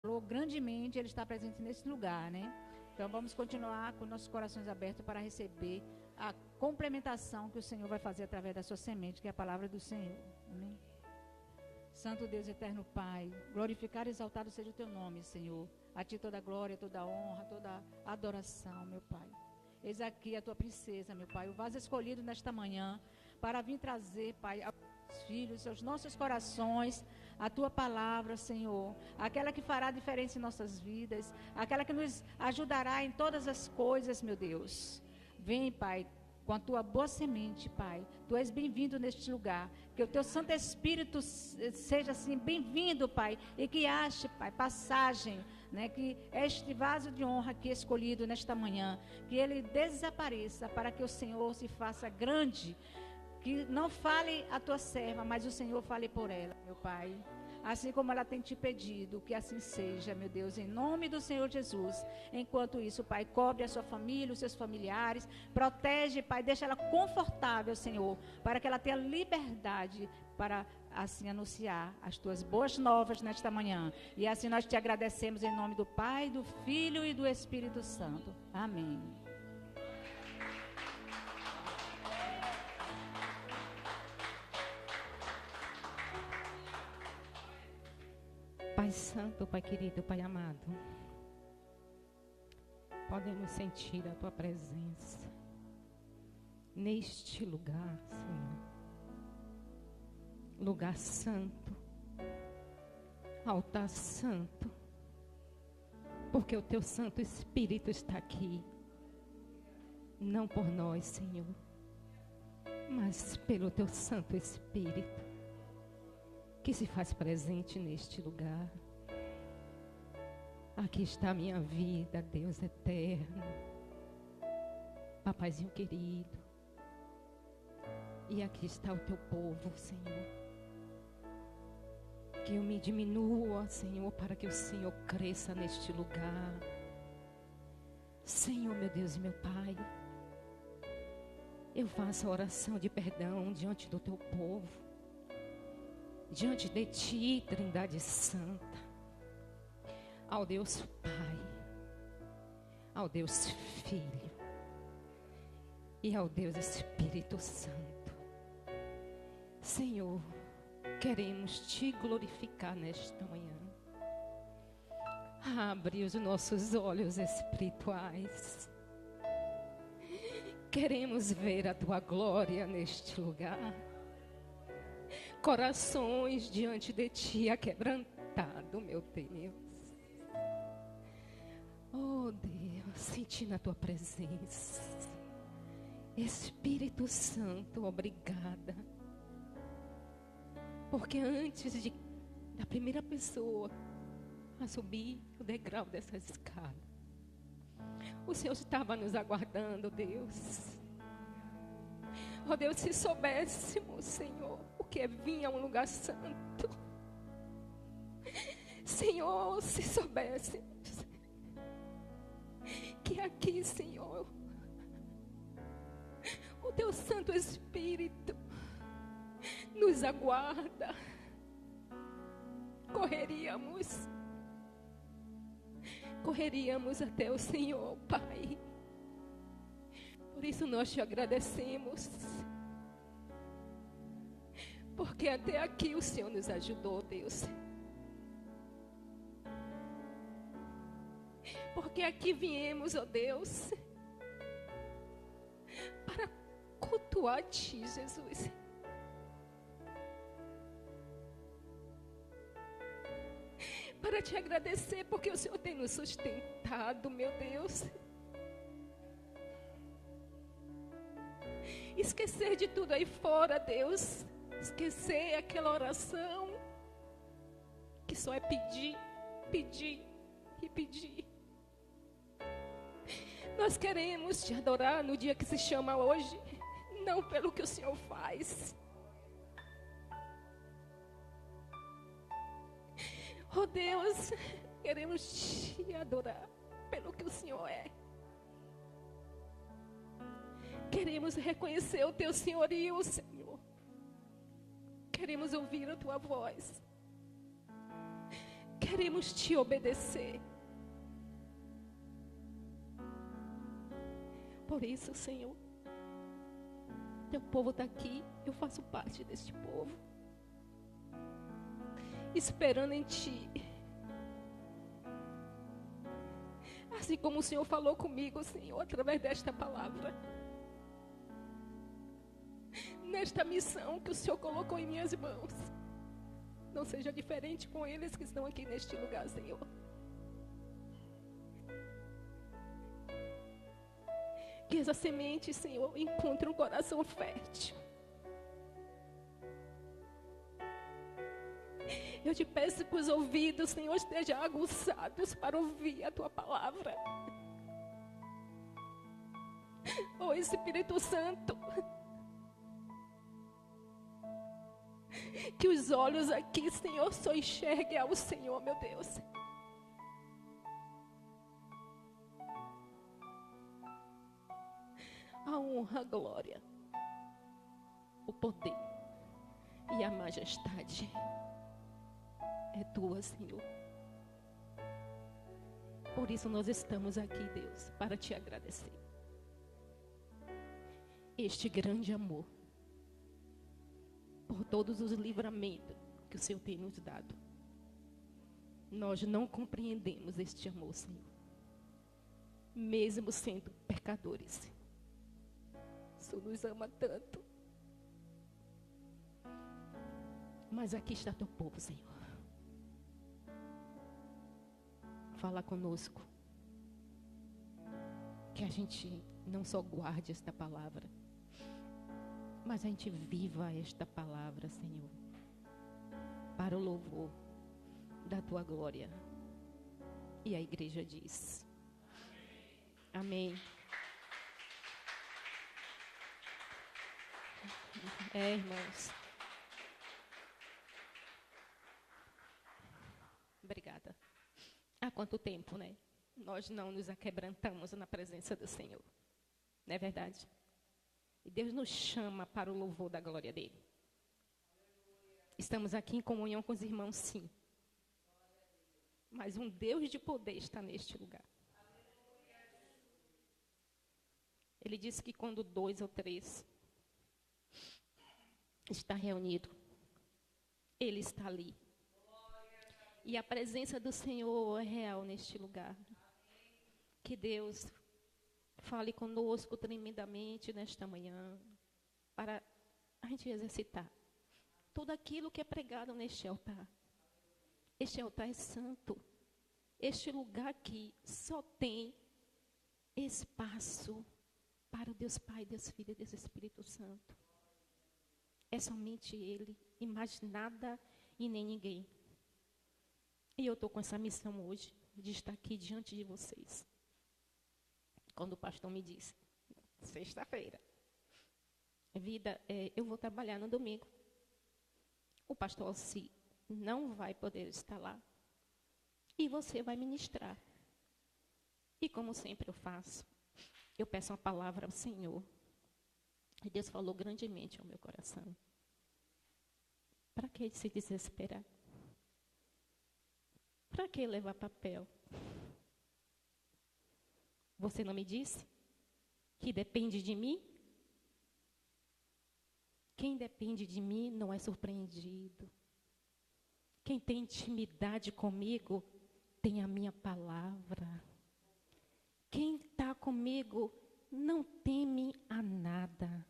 falou grandemente, Ele está presente nesse lugar, né? Então vamos continuar com nossos corações abertos para receber a complementação que o Senhor vai fazer através da sua semente, que é a palavra do Senhor. Amém? Santo Deus, eterno Pai, glorificado e exaltado seja o teu nome, Senhor. A ti toda a glória, toda a honra, toda a adoração, meu Pai. Eis aqui a tua princesa, meu Pai, o vaso escolhido nesta manhã para vir trazer, Pai, aos filhos, aos nossos corações, a tua palavra, Senhor, aquela que fará diferença em nossas vidas, aquela que nos ajudará em todas as coisas, meu Deus. Vem, Pai, com a tua boa semente, Pai. Tu és bem-vindo neste lugar. Que o teu Santo Espírito seja assim bem-vindo, Pai, e que ache, Pai, passagem, né, que este vaso de honra aqui escolhido nesta manhã, que ele desapareça para que o Senhor se faça grande. Que não fale a tua serva, mas o Senhor fale por ela, meu Pai. Assim como ela tem te pedido, que assim seja, meu Deus, em nome do Senhor Jesus. Enquanto isso, Pai, cobre a sua família, os seus familiares, protege, Pai, deixa ela confortável, Senhor, para que ela tenha liberdade para assim anunciar as tuas boas novas nesta manhã. E assim nós te agradecemos em nome do Pai, do Filho e do Espírito Santo. Amém. Pai Santo, Pai querido, Pai amado, podemos sentir a Tua presença neste lugar, Senhor. Lugar santo, altar santo, porque o Teu Santo Espírito está aqui, não por nós, Senhor, mas pelo Teu Santo Espírito, que se faz presente neste lugar. Aqui está a minha vida, Deus eterno, Papaizinho querido, e aqui está o teu povo, Senhor. Que eu me diminua, Senhor, para que o Senhor cresça neste lugar. Senhor, meu Deus e meu Pai, eu faço a oração de perdão diante do teu povo, diante de ti, Trindade Santa, ao Deus Pai, ao Deus Filho e ao Deus Espírito Santo. Senhor, queremos te glorificar nesta manhã. Abre os nossos olhos espirituais. Queremos ver a tua glória neste lugar. Corações diante de ti aquebrantado, meu Deus. Oh Deus, sentindo a tua presença. Espírito Santo, obrigada. Porque antes da primeira pessoa a subir o degrau dessa escada, o Senhor estava nos aguardando, Deus. Oh Deus, se soubéssemos, Senhor, o que é vir a um lugar santo. Senhor, se soubéssemos que aqui, Senhor, o teu Santo Espírito nos aguarda, correríamos até o Senhor, Pai. Por isso nós te agradecemos, porque até aqui o Senhor nos ajudou, Deus. Porque aqui viemos, ó Deus, para cultuar a Ti, Jesus. Para te agradecer, porque o Senhor tem nos sustentado, meu Deus. Esquecer de tudo aí fora, Deus. Esquecer aquela oração que só é pedir, pedir e pedir. Nós queremos te adorar no dia que se chama hoje, não pelo que o Senhor faz. Oh Deus, queremos te adorar pelo que o Senhor é. Queremos reconhecer o teu senhorio, Senhor. Queremos ouvir a tua voz. queremos te obedecer. Por isso, Senhor, teu povo está aqui, eu faço parte deste povo, esperando em ti. Assim como o Senhor falou comigo, Senhor, através desta palavra, nesta missão que o Senhor colocou em minhas mãos, não seja diferente com eles que estão aqui neste lugar, Senhor. Que essa semente, Senhor, encontre um coração fértil. Eu te peço que os ouvidos, Senhor, estejam aguçados para ouvir a tua palavra. Oh, Espírito Santo, que os olhos aqui, Senhor, só enxerguem ao Senhor, meu Deus. A honra, a glória, o poder e a majestade é tua, Senhor. Por isso nós estamos aqui, Deus, para te agradecer. Este grande amor, por todos os livramentos que o Senhor tem nos dado. Nós não compreendemos este amor, Senhor, mesmo sendo pecadores. O Senhor nos ama tanto. Mas aqui está teu povo, Senhor. Fala conosco. Que a gente não só guarde esta palavra, mas a gente viva esta palavra, Senhor, para o louvor da tua glória. E a igreja diz: amém. Irmãos. Obrigada. Há quanto tempo, né? Nós não nos aquebrantamos na presença do Senhor. Não é verdade? E Deus nos chama para o louvor da glória dele. Estamos aqui em comunhão com os irmãos, sim. Mas um Deus de poder está neste lugar. Ele disse que quando 2 ou 3 está reunido, Ele está ali. E a presença do Senhor é real neste lugar. Que Deus fale conosco tremendamente nesta manhã, para a gente exercitar tudo aquilo que é pregado neste altar. Este altar é santo. Este lugar aqui só tem espaço para o Deus Pai, Deus Filho e Deus Espírito Santo. É somente Ele, e mais nada e nem ninguém. E eu estou com essa missão hoje, de estar aqui diante de vocês. Quando o pastor me disse, sexta-feira, eu vou trabalhar no domingo. O pastor Alci não vai poder estar lá. E você vai ministrar. E como sempre eu faço, eu peço uma palavra ao Senhor. E Deus falou grandemente ao meu coração. Para que se desesperar? Para que levar papel? Você não me disse que depende de mim? Quem depende de mim não é surpreendido. Quem tem intimidade comigo tem a minha palavra. Quem está comigo não teme a nada,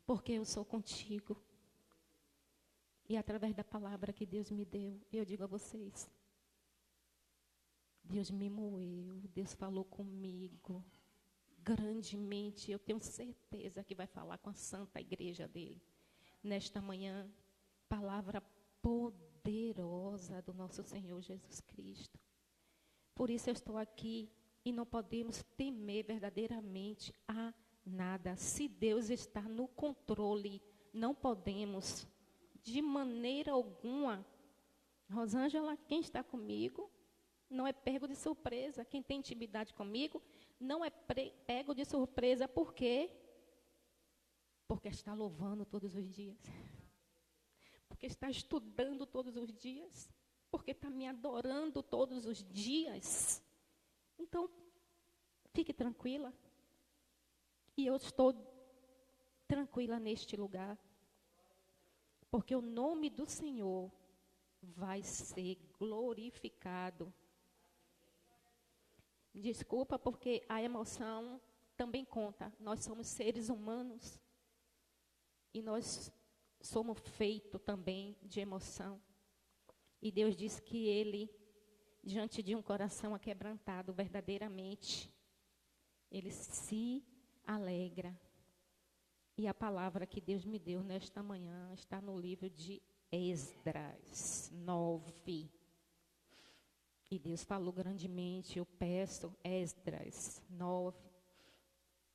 porque eu sou contigo. E através da palavra que Deus me deu, eu digo a vocês, Deus me moeu, Deus falou comigo grandemente. Eu tenho certeza que vai falar com a santa igreja dele nesta manhã. Palavra poderosa do nosso Senhor Jesus Cristo. Por isso eu estou aqui e não podemos temer verdadeiramente a nada. Se Deus está no controle, não podemos de maneira alguma. Rosângela, quem está comigo não é pego de surpresa. Quem tem intimidade comigo não é pego de surpresa. Por quê? Porque está louvando todos os dias. Porque está estudando todos os dias. porque está me adorando todos os dias. Então, fique tranquila. E eu estou tranquila neste lugar, porque o nome do Senhor vai ser glorificado. Desculpa, porque a emoção também conta. Nós somos seres humanos e nós somos feitos também de emoção. E Deus diz que Ele, diante de um coração aquebrantado verdadeiramente, Ele se alegra. E a palavra que Deus me deu nesta manhã está no livro de Esdras 9. E Deus falou grandemente, eu peço, Esdras 9,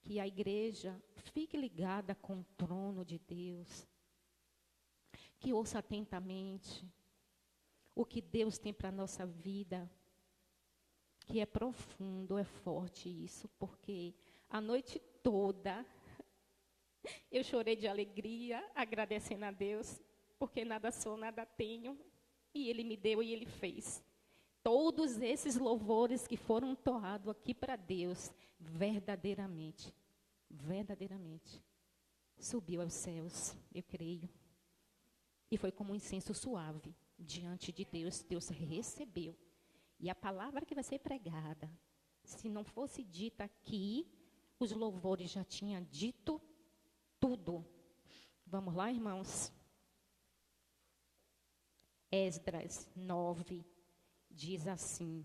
que a igreja fique ligada com o trono de Deus, que ouça atentamente o que Deus tem para a nossa vida, que é profundo, é forte isso, porque a noite toda eu chorei de alegria, agradecendo a Deus, porque nada sou, nada tenho, e Ele me deu e Ele fez. Todos esses louvores que foram entoados aqui para Deus, verdadeiramente, subiu aos céus, eu creio. E foi como um incenso suave diante de Deus, Deus recebeu. E a palavra que vai ser pregada, se não fosse dita aqui, os louvores já tinham dito tudo. Vamos lá, irmãos? Esdras 9 diz assim: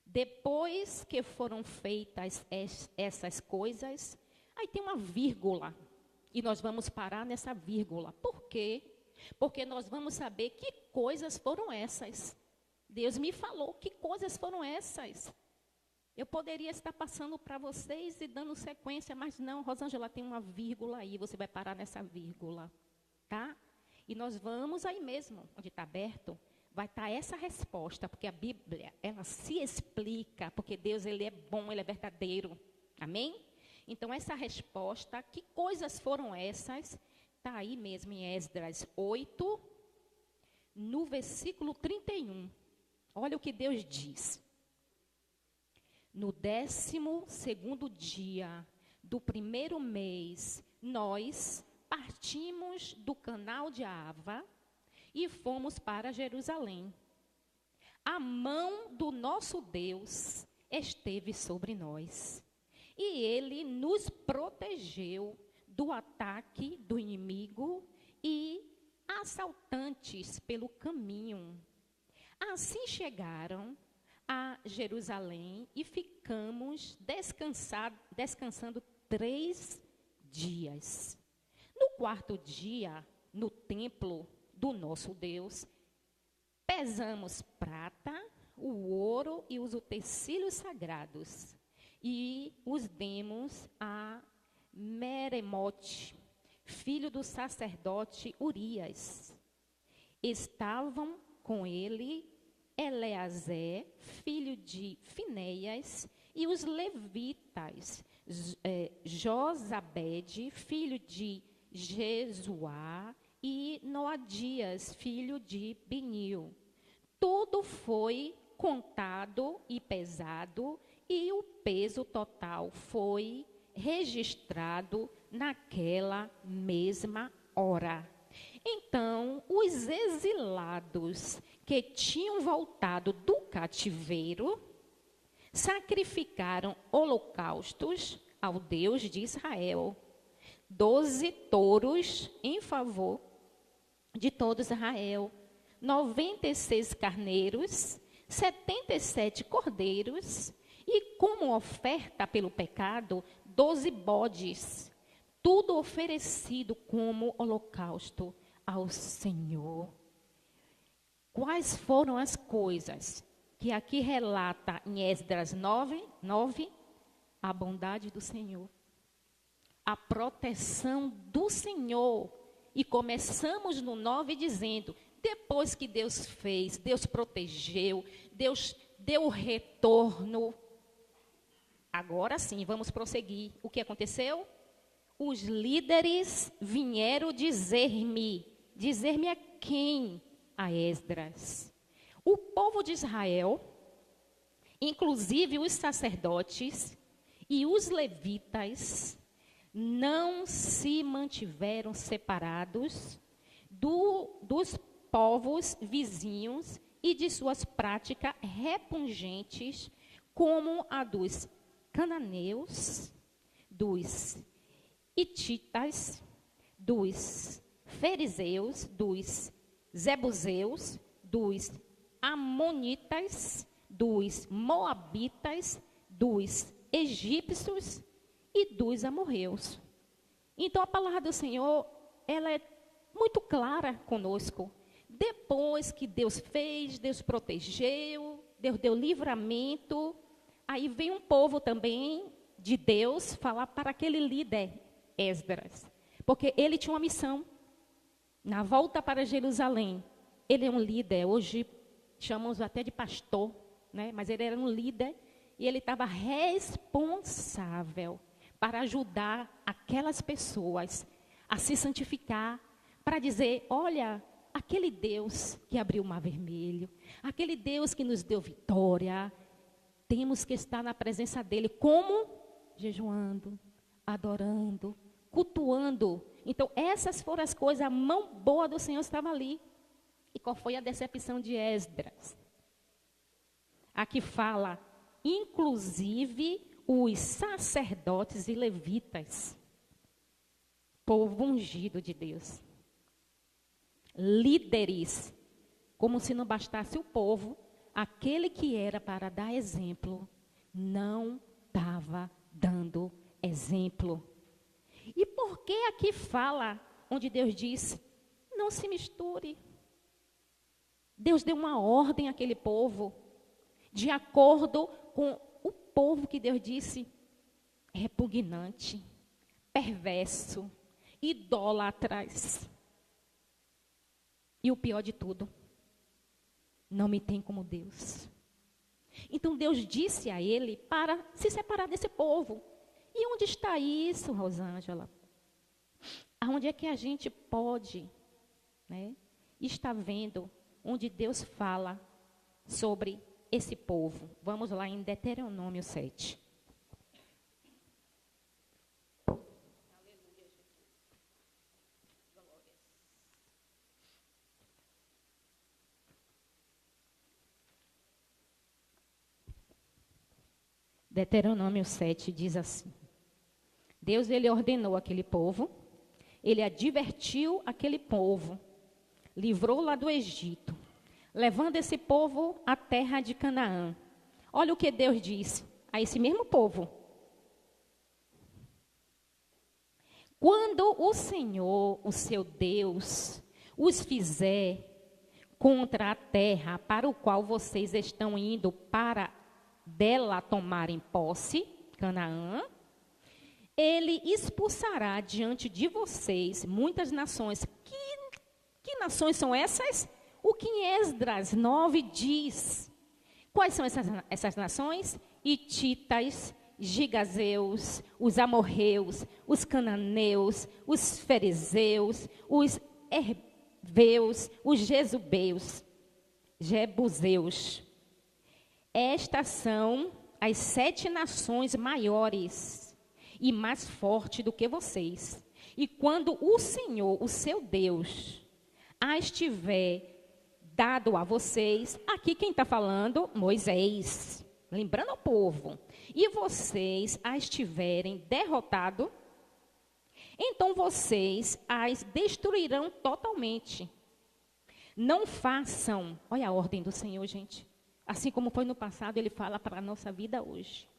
depois que foram feitas essas coisas, aí tem uma vírgula, e nós vamos parar nessa vírgula. Por quê? Porque nós vamos saber que coisas foram essas. Deus me falou que coisas foram essas. Eu poderia estar passando para vocês e dando sequência, mas não, Rosângela, tem uma vírgula aí, você vai parar nessa vírgula, tá? E nós vamos aí mesmo, onde está aberto, vai estar essa resposta, porque a Bíblia, ela se explica, porque Deus, Ele é bom, Ele é verdadeiro, amém? Então, essa resposta, que coisas foram essas, está aí mesmo em Esdras 8, no versículo 31. Olha o que Deus diz. No 12º dia do primeiro mês, nós partimos do canal de Ava e fomos para Jerusalém. A mão do nosso Deus esteve sobre nós, e Ele nos protegeu do ataque do inimigo e assaltantes pelo caminho. Assim chegaram a Jerusalém e ficamos descansando 3 dias. No 4º dia, no templo do nosso Deus, pesamos prata, o ouro e os utensílios sagrados, e os demos a Meremote, filho do sacerdote Urias. Estavam com ele Eleazar, filho de Finéias, e os levitas, Josabede, filho de Jesuá, e Noadias, filho de Binil. Tudo foi contado e pesado, e o peso total foi registrado naquela mesma hora. Então, os exilados que tinham voltado do cativeiro sacrificaram holocaustos ao Deus de Israel. 12 touros em favor de todo Israel, 96 carneiros, 77 cordeiros, e como oferta pelo pecado, 12 bodes, tudo oferecido como holocausto ao Senhor. Quais foram as coisas que aqui relata em Esdras 9? A bondade do Senhor, a proteção do Senhor. E começamos no 9 dizendo, depois que Deus fez, Deus protegeu, Deus deu o retorno. Agora sim, vamos prosseguir. O que aconteceu? Os líderes vieram dizer-me a quem? A Esdras. O povo de Israel, inclusive os sacerdotes e os levitas, não se mantiveram separados dos povos vizinhos e de suas práticas repugentes, como a dos cananeus, dos hititas, dos fariseus, dos jebuseus, dos amonitas, dos moabitas, dos egípcios e dos amorreus. Então a palavra do Senhor, ela é muito clara conosco. Depois que Deus fez, Deus protegeu, Deus deu livramento, aí vem um povo também de Deus falar para aquele líder, Esdras, porque ele tinha uma missão. Na volta para Jerusalém, ele é um líder, hoje chamamos até de pastor, né? Mas ele era um líder e ele estava responsável para ajudar aquelas pessoas a se santificar, para dizer, olha, aquele Deus que abriu o mar vermelho, aquele Deus que nos deu vitória, temos que estar na presença dele, como? Jejuando, adorando, cultuando. Então, essas foram as coisas, a mão boa do Senhor estava ali. E qual foi a decepção de Esdras? Aqui fala, inclusive, os sacerdotes e levitas, povo ungido de Deus, líderes, como se não bastasse o povo, aquele que era para dar exemplo, não estava dando exemplo. E por que aqui fala, onde Deus diz, não se misture? Deus deu uma ordem àquele povo, de acordo com o povo que Deus disse, repugnante, perverso, idólatras. E o pior de tudo, não me tem como Deus. Então Deus disse a ele para se separar desse povo. E onde está isso, Rosângela? Aonde é que a gente pode, né, estar vendo onde Deus fala sobre esse povo? Vamos lá em Deuteronômio 7. Deuteronômio 7 diz assim: Deus, ele ordenou aquele povo, ele advertiu aquele povo, livrou lá do Egito, levando esse povo à terra de Canaã. Olha o que Deus disse a esse mesmo povo. Quando o Senhor, o seu Deus, os fizer contra a terra para o qual vocês estão indo para dela tomarem posse, Canaã, ele expulsará diante de vocês muitas nações. Que nações são essas? O que em Esdras 9 diz. Quais são essas nações? Hititas, gigazeus, os amorreus, os cananeus, os fariseus, os herveus, os jebuseus. Estas são as 7 nações maiores e mais fortes do que vocês. E quando o Senhor, o seu Deus, as tiver dado a vocês, aqui quem está falando? Moisés, lembrando ao povo. E vocês as tiverem derrotado, então vocês as destruirão totalmente. Não façam, olha a ordem do Senhor, gente. Assim como foi no passado, ele fala para a nossa vida hoje.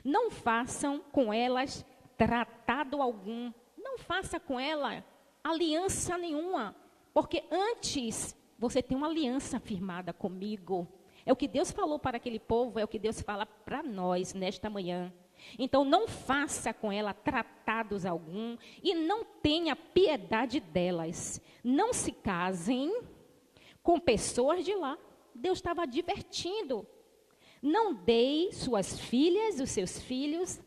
Não façam com elas tratado algum. Não faça com ela aliança nenhuma. Porque antes você tem uma aliança firmada comigo. É o que Deus falou para aquele povo, é o que Deus fala para nós nesta manhã. Então não faça com ela tratados algum e não tenha piedade delas. Não se casem com pessoas de lá. Deus estava advertindo. Não dei suas filhas, os seus filhos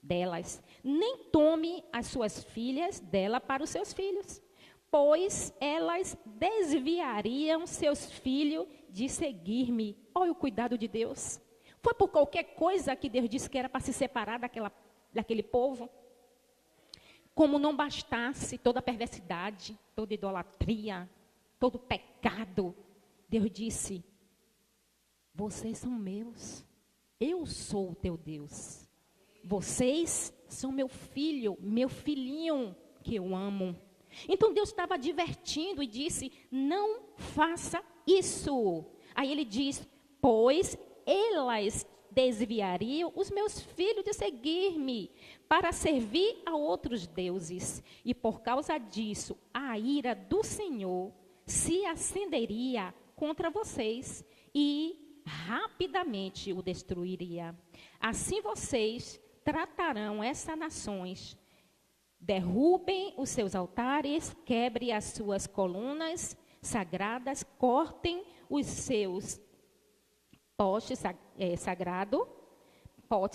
delas. Nem tome as suas filhas dela para os seus filhos. Pois elas desviariam seus filhos de seguir-me. Olha o cuidado de Deus. Foi por qualquer coisa que Deus disse que era para se separar daquele povo. Como não bastasse toda a perversidade, toda a idolatria, todo o pecado, Deus disse: vocês são meus, eu sou o teu Deus. Vocês são meu filho, meu filhinho que eu amo. Então Deus estava advertindo e disse: não faça isso. Aí ele diz: pois elas desviariam os meus filhos de seguir-me para servir a outros deuses. E por causa disso, a ira do Senhor se acenderia contra vocês e rapidamente o destruiria. Assim vocês tratarão essas nações. Derrubem os seus altares, quebrem as suas colunas sagradas, cortem os seus pote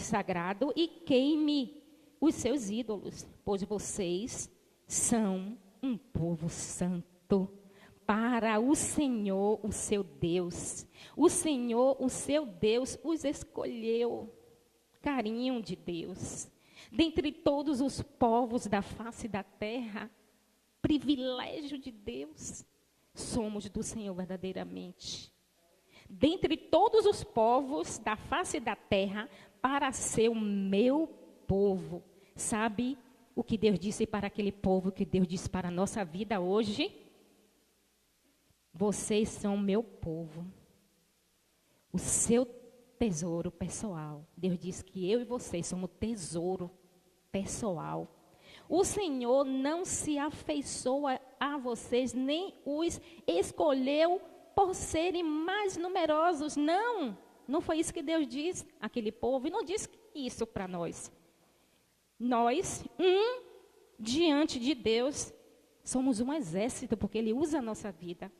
sagrado e queime os seus ídolos, pois vocês são um povo santo para o Senhor, o seu Deus. O Senhor, o seu Deus, os escolheu. Carinho de Deus. Dentre todos os povos da face da terra, privilégio de Deus, somos do Senhor verdadeiramente. Dentre todos os povos da face da terra, para ser o meu povo. Sabe o que Deus disse para aquele povo, o que Deus disse para a nossa vida hoje? Vocês são meu povo, o seu tesouro pessoal. Deus disse que eu e vocês somos tesouro pessoal. O Senhor não se afeiçoa a vocês, nem os escolheu por serem mais numerosos. Não foi isso que Deus disse àquele povo, e não disse isso para nós. Nós, diante de Deus, somos um exército, porque Ele usa a nossa vida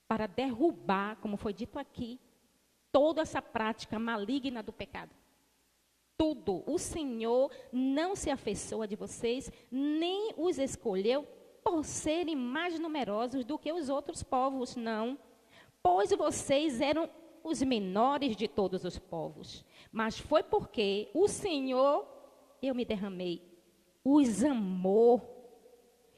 para derrubar, como foi dito aqui, toda essa prática maligna do pecado. Tudo. O Senhor não se afeiçoa de vocês, nem os escolheu por serem mais numerosos do que os outros povos, não. Pois vocês eram os menores de todos os povos. Mas foi porque o Senhor, eu me derramei, os amou.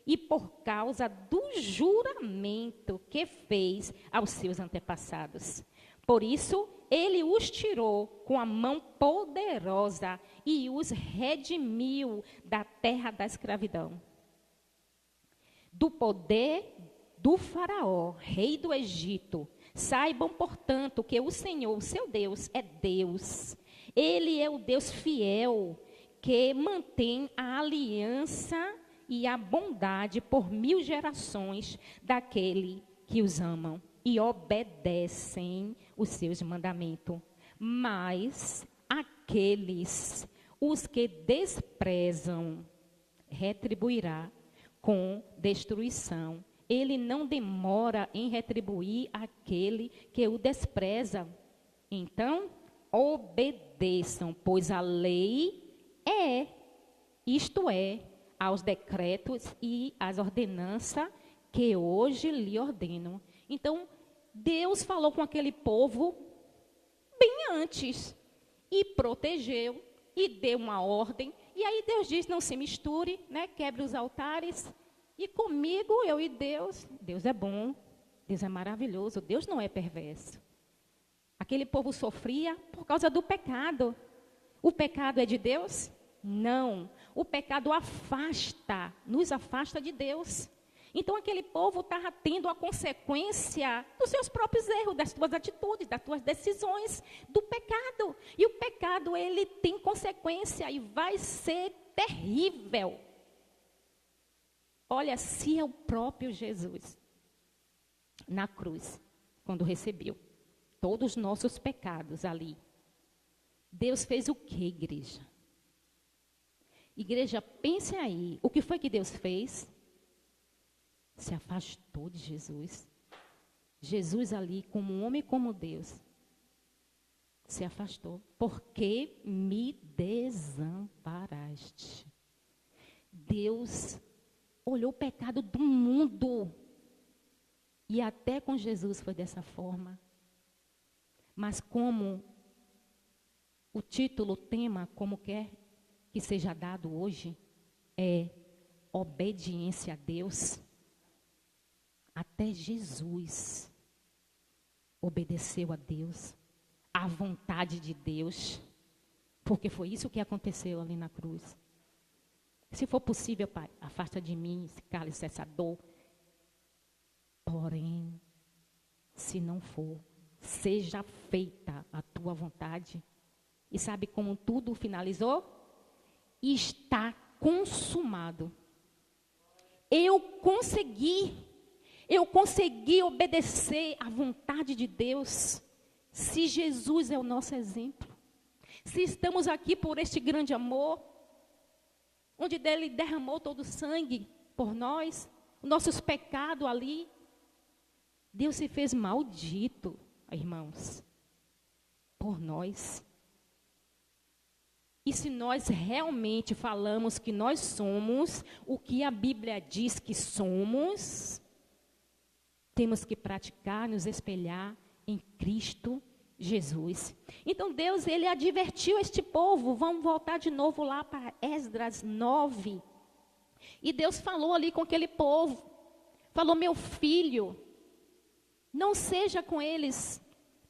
E por causa do juramento que fez aos seus antepassados. Por isso, Ele os tirou com a mão poderosa e os redimiu da terra da escravidão. Do poder do faraó, rei do Egito. Saibam, portanto, que o Senhor, o seu Deus, é Deus. Ele é o Deus fiel, que mantém a aliança e a bondade por 1000 gerações daquele que os amam e obedecem os seus mandamentos. Mas aqueles, os que desprezam, retribuirá com destruição. Ele não demora em retribuir aquele que o despreza. Então, obedeçam, pois a lei isto é, aos decretos e às ordenanças que hoje lhe ordeno. Então, Deus falou com aquele povo bem antes e protegeu e deu uma ordem. E aí Deus diz: não se misture, né? Quebre os altares. E comigo, eu e Deus, Deus é bom, Deus é maravilhoso, Deus não é perverso. Aquele povo sofria por causa do pecado. O pecado é de Deus? Não. O pecado afasta, nos afasta de Deus. Então, aquele povo estava tendo a consequência dos seus próprios erros, das suas atitudes, das suas decisões, do pecado. E o pecado, ele tem consequência e vai ser terrível. Olha, se é o próprio Jesus, na cruz, quando recebeu todos os nossos pecados ali, Deus fez o que, igreja? Igreja, pense aí, o que foi que Deus fez? Se afastou de Jesus. Jesus ali, como homem e como Deus, se afastou. Porque me desamparaste. Deus olhou o pecado do mundo. E até com Jesus foi dessa forma. Mas como o título, o tema, como quer que seja dado hoje, é obediência a Deus. Até Jesus obedeceu a Deus, à vontade de Deus, porque foi isso que aconteceu ali na cruz. Se for possível, Pai, afasta de mim esse cálice, essa dor. Porém, se não for, seja feita a tua vontade. E sabe como tudo finalizou? Está consumado. Eu consegui obedecer à vontade de Deus. Se Jesus é o nosso exemplo, se estamos aqui por este grande amor, onde Ele derramou todo o sangue por nós, nossos pecados ali, Deus se fez maldito, irmãos, por nós. E se nós realmente falamos que nós somos o que a Bíblia diz que somos, temos que praticar, nos espelhar em Cristo Jesus. Então Deus, Ele advertiu este povo. Vamos voltar de novo lá para Esdras 9. E Deus falou ali com aquele povo. Falou, meu filho, não seja com eles,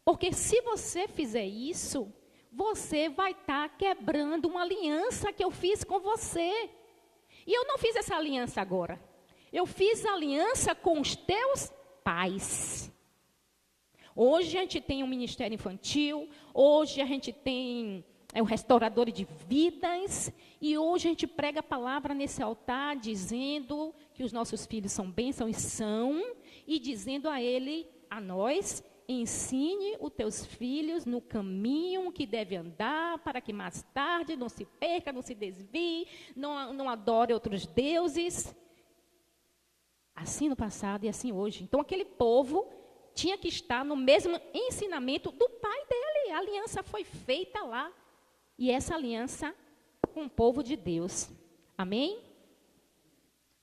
porque se você fizer isso, você vai estar quebrando uma aliança que eu fiz com você. E eu não fiz essa aliança agora. Eu fiz aliança com os teus pais. Hoje a gente tem um ministério infantil, hoje a gente tem o restaurador de vidas, e hoje a gente prega a palavra nesse altar, dizendo que os nossos filhos são bênçãos e são, e dizendo a nós, ensine os teus filhos no caminho que deve andar, para que mais tarde não se perca, não se desvie, não adore outros deuses. Assim no passado e assim hoje. Então aquele povo tinha que estar no mesmo ensinamento do pai dele. A aliança foi feita lá. E essa aliança com o povo de Deus. Amém?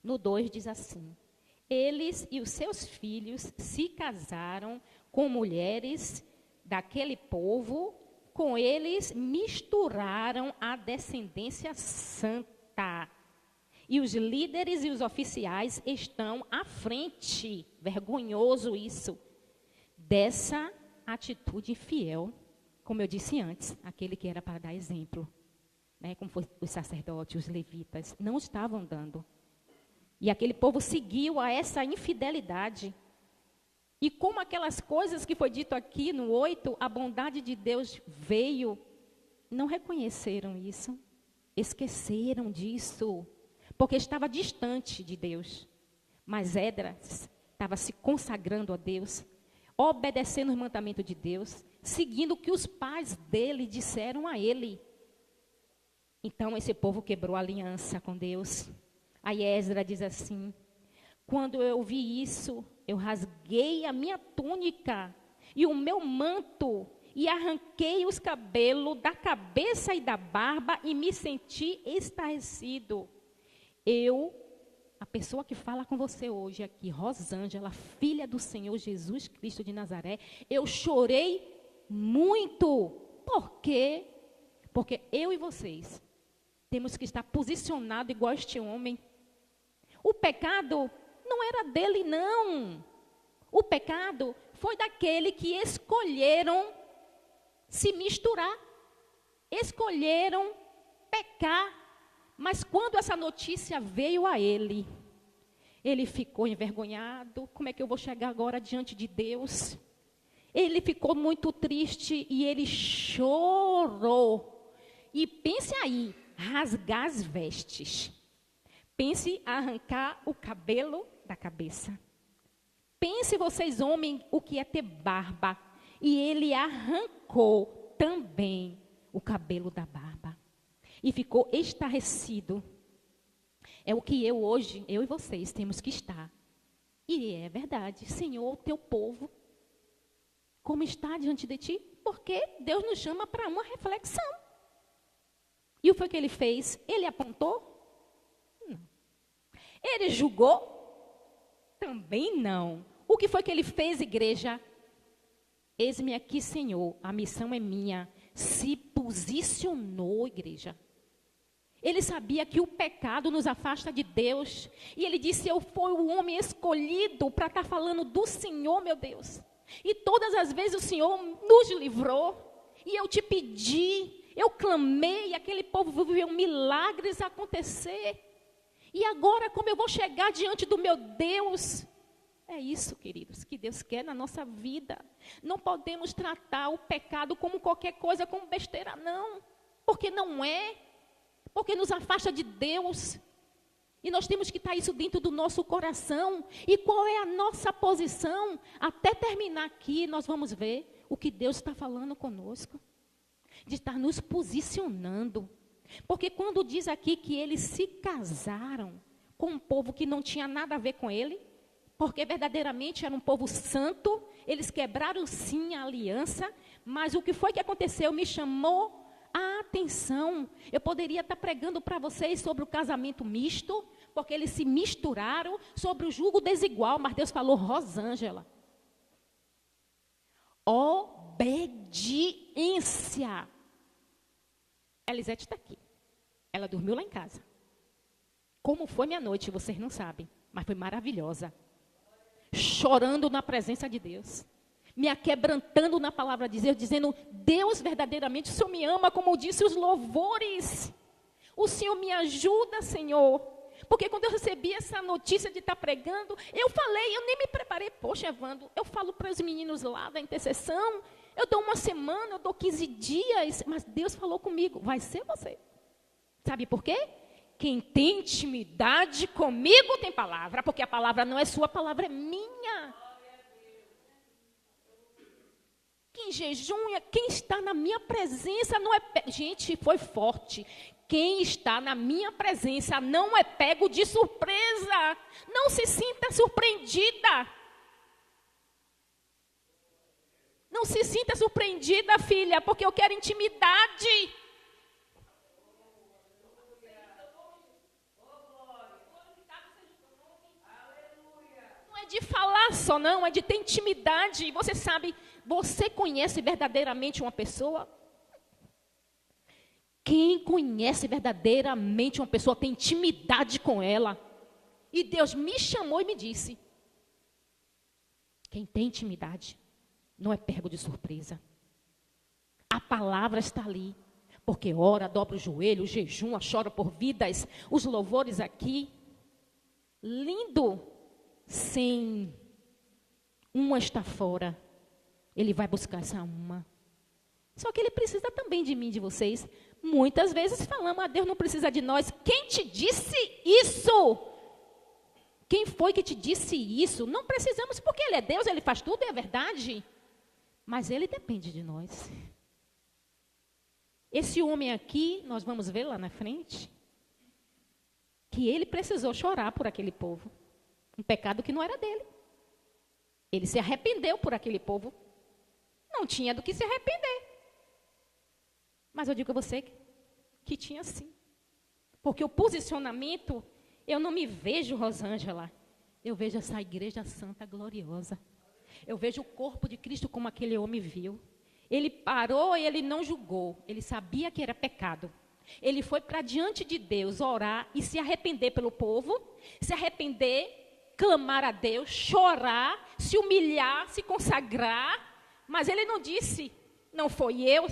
No 2 diz assim: eles e os seus filhos se casaram com mulheres daquele povo, com eles misturaram a descendência santa. E os líderes e os oficiais estão à frente, vergonhoso isso, dessa atitude fiel, como eu disse antes, aquele que era para dar exemplo, né, como foi os sacerdotes, os levitas, não estavam dando. E aquele povo seguiu a essa infidelidade. E como aquelas coisas que foi dito aqui no 8, a bondade de Deus veio, não reconheceram isso, esqueceram disso, porque estava distante de Deus. Mas Esdras estava se consagrando a Deus, obedecendo os mandamentos de Deus, seguindo o que os pais dele disseram a ele. Então esse povo quebrou a aliança com Deus. Aí Esdras diz assim: quando eu vi isso, eu rasguei a minha túnica e o meu manto e arranquei os cabelos da cabeça e da barba e me senti estarrecido. A pessoa que fala com você hoje aqui, Rosângela, filha do Senhor Jesus Cristo de Nazaré, eu chorei muito. Por quê? Porque eu e vocês temos que estar posicionados igual este homem. O pecado não era dele, não. O pecado foi daquele que escolheram se misturar. Escolheram pecar. Mas quando essa notícia veio a ele, ele ficou envergonhado. Como é que eu vou chegar agora diante de Deus? Ele ficou muito triste e ele chorou. E pense aí, rasgar as vestes. Pense arrancar o cabelo da cabeça. Pense vocês, homens, o que é ter barba. E ele arrancou também o cabelo da barba. E ficou estarrecido. É o que eu e vocês temos que estar. E é verdade, Senhor, o teu povo, como está diante de ti? Porque Deus nos chama para uma reflexão. E o que foi que ele fez? Ele apontou? Não. Ele julgou? Também não. O que foi que ele fez, igreja? Eis-me aqui, Senhor, a missão é minha. Se posicionou, igreja. Ele sabia que o pecado nos afasta de Deus. E ele disse, eu fui o homem escolhido para estar falando do Senhor, meu Deus. E todas as vezes o Senhor nos livrou. E eu te pedi, eu clamei, e aquele povo viu milagres acontecer. E agora, como eu vou chegar diante do meu Deus? É isso, queridos, que Deus quer na nossa vida. Não podemos tratar o pecado como qualquer coisa, como besteira, não. Porque não é. Porque nos afasta de Deus. E nós temos que estar isso dentro do nosso coração. E qual é a nossa posição? Até terminar aqui, nós vamos ver o que Deus está falando conosco. De estar nos posicionando. Porque quando diz aqui que eles se casaram com um povo que não tinha nada a ver com ele, porque verdadeiramente era um povo santo, eles quebraram sim a aliança, mas o que foi que aconteceu me chamou a atenção. Eu poderia estar pregando para vocês sobre o casamento misto, porque eles se misturaram, sobre o jugo desigual, mas Deus falou, Rosângela, obediência. Elisete está aqui. Ela dormiu lá em casa. Como foi minha noite, vocês não sabem, mas foi maravilhosa. Chorando na presença de Deus. Me aquebrantando na palavra de Deus, dizendo, Deus verdadeiramente, o Senhor me ama, como disse os louvores. O Senhor me ajuda, Senhor. Porque quando eu recebi essa notícia de estar pregando, eu falei, eu nem me preparei. Poxa, Evandro, eu falo para os meninos lá da intercessão, eu dou uma semana, eu dou 15 dias, mas Deus falou comigo, vai ser você. Sabe por quê? Quem tem intimidade comigo tem palavra, porque a palavra não é sua, a palavra é minha. Quem jejum, quem está na minha presença não é... Gente, foi forte. Quem está na minha presença não é pego de surpresa. Não se sinta surpreendida. Não se sinta surpreendida, filha, porque eu quero intimidade. Não é de falar só, não, é de ter intimidade. Você sabe, você conhece verdadeiramente uma pessoa? Quem conhece verdadeiramente uma pessoa tem intimidade com ela. E Deus me chamou e me disse, quem tem intimidade não é pego de surpresa. A palavra está ali. Porque ora, dobra o joelho, jejuma, chora por vidas. Os louvores aqui. Lindo. Sem uma está fora. Ele vai buscar essa uma. Só que ele precisa também de mim, de vocês. Muitas vezes falamos, Deus não precisa de nós. Quem te disse isso? Quem foi que te disse isso? Não precisamos, porque Ele é Deus, Ele faz tudo, é verdade. Mas Ele depende de nós. Esse homem aqui, nós vamos ver lá na frente, que ele precisou chorar por aquele povo. Um pecado que não era dele. Ele se arrependeu por aquele povo. Não tinha do que se arrepender. Mas eu digo a você que tinha sim. Porque o posicionamento, eu não me vejo, Rosângela. Eu vejo essa igreja santa gloriosa. Eu vejo o corpo de Cristo como aquele homem viu. Ele parou e ele não julgou. Ele sabia que era pecado. Ele foi para diante de Deus orar e se arrepender pelo povo. Se arrepender, clamar a Deus, chorar, se humilhar, se consagrar. Mas ele não disse, não foi eu.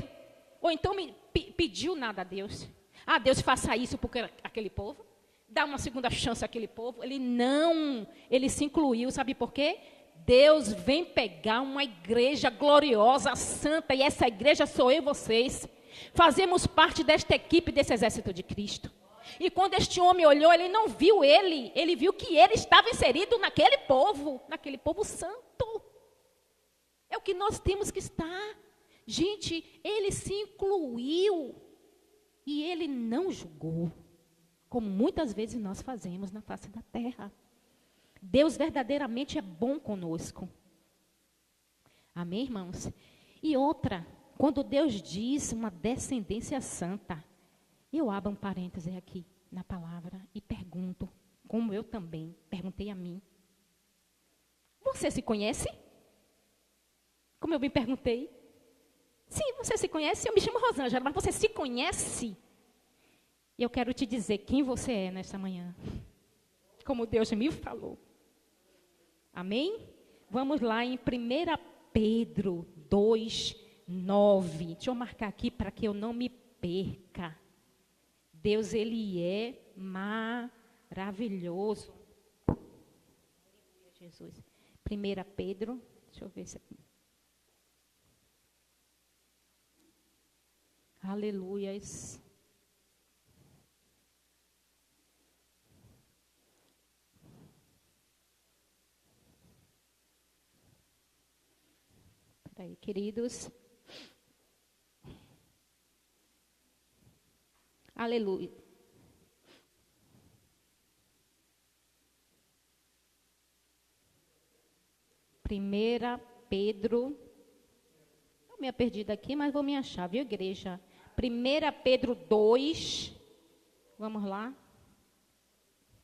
Ou então me pediu nada a Deus. Ah, Deus faça isso por aquele povo. Dá uma segunda chance àquele povo. Ele não, ele se incluiu. Sabe por quê? Deus vem pegar uma igreja gloriosa, santa, e essa igreja sou eu e vocês. Fazemos parte desta equipe, desse exército de Cristo. E quando este homem olhou, ele não viu ele viu que ele estava inserido naquele povo santo. É o que nós temos que estar. Gente, ele se incluiu e ele não julgou, como muitas vezes nós fazemos na face da terra. Deus verdadeiramente é bom conosco. Amém, irmãos? E outra, quando Deus diz uma descendência santa, eu abro um parêntese aqui na palavra e pergunto, como eu também perguntei a mim. Você se conhece? como eu me perguntei. Sim, você se conhece? Eu me chamo Rosângela, mas você se conhece? E eu quero te dizer quem você é nesta manhã. Como Deus me falou. Amém? Vamos lá em 1 Pedro 2:9. Deixa eu marcar aqui para que eu não me perca. Deus, Ele é maravilhoso. Jesus. 1 Pedro, deixa eu ver isso aqui. Aleluias. Aí, queridos. Aleluia. Primeira Pedro. Eu me perdi aqui, mas vou me achar, viu, igreja? 1 Pedro 2. Vamos lá.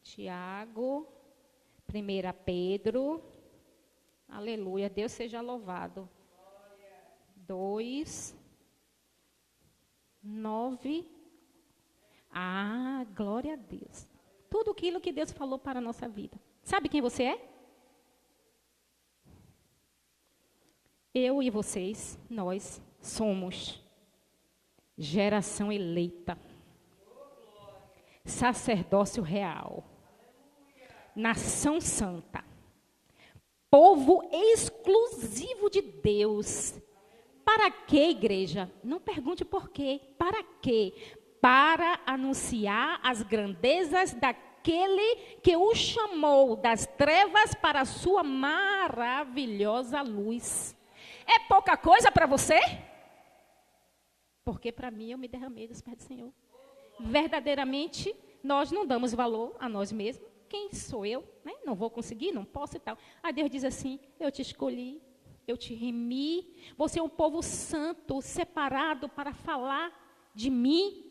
Tiago. 1 Pedro. Aleluia. Deus seja louvado. 2, 9. Ah, glória a Deus. Tudo aquilo que Deus falou para a nossa vida. Sabe quem você é? Eu e vocês, nós somos geração eleita, sacerdócio real, nação santa, povo exclusivo de Deus. Para quê, igreja? Não pergunte por quê. Para quê? Para anunciar as grandezas daquele que o chamou das trevas para a sua maravilhosa luz. É pouca coisa para você? Porque para mim eu me derramei dos pés do Senhor. Verdadeiramente, nós não damos valor a nós mesmos. Quem sou eu? Né? Não vou conseguir, não posso e tal. Aí Deus diz assim, eu te escolhi, eu te remi. Você é um povo santo, separado para falar de mim.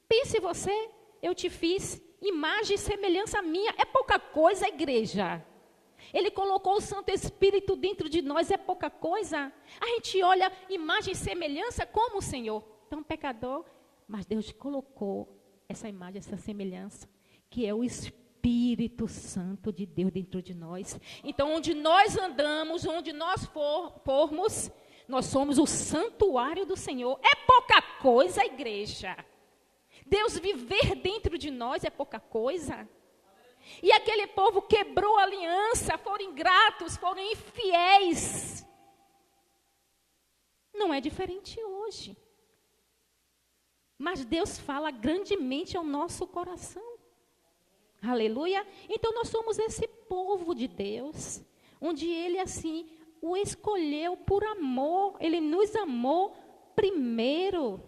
Pense você, eu te fiz imagem e semelhança minha. É pouca coisa, igreja. Ele colocou o Santo Espírito dentro de nós, é pouca coisa. A gente olha imagem e semelhança como o Senhor. Tão pecador, mas Deus colocou essa imagem, essa semelhança, que é o Espírito Santo de Deus dentro de nós. Então, onde nós andamos, onde nós formos, nós somos o santuário do Senhor. É pouca coisa, igreja. Deus viver dentro de nós é pouca coisa. E aquele povo quebrou a aliança, foram ingratos, foram infiéis. Não é diferente hoje. Mas Deus fala grandemente ao nosso coração. Aleluia. Então nós somos esse povo de Deus, onde Ele assim o escolheu por amor. Ele nos amou primeiro.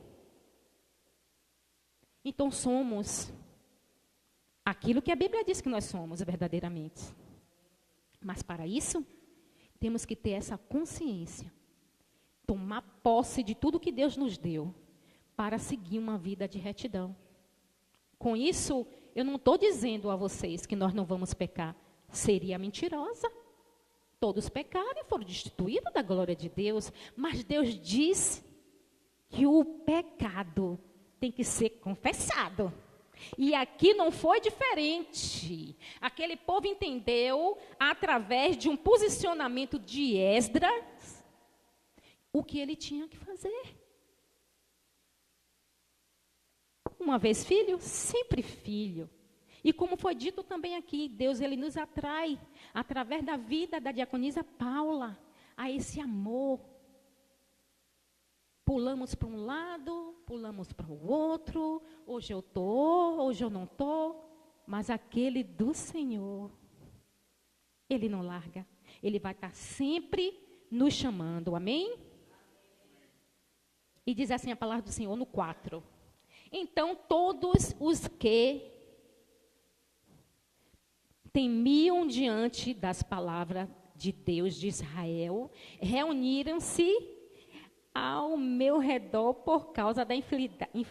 Então somos aquilo que a Bíblia diz que nós somos verdadeiramente. Mas para isso, temos que ter essa consciência. Tomar posse de tudo que Deus nos deu para seguir uma vida de retidão. Com isso, eu não estou dizendo a vocês que nós não vamos pecar. Seria mentirosa. Todos pecaram e foram destituídos da glória de Deus. Mas Deus diz que o pecado tem que ser confessado. E aqui não foi diferente. Aquele povo entendeu, através de um posicionamento de Esdras, o que ele tinha que fazer. Uma vez filho, sempre filho. E como foi dito também aqui, Deus ele nos atrai, através da vida da diaconisa Paula, a esse amor. Pulamos para um lado, pulamos para o outro, hoje eu estou, hoje eu não estou, mas aquele do Senhor, Ele não larga, Ele vai estar sempre nos chamando, amém? E diz assim a palavra do Senhor no 4. Então todos os que temiam diante das palavras de Deus de Israel, reuniram-se ao meu redor por causa da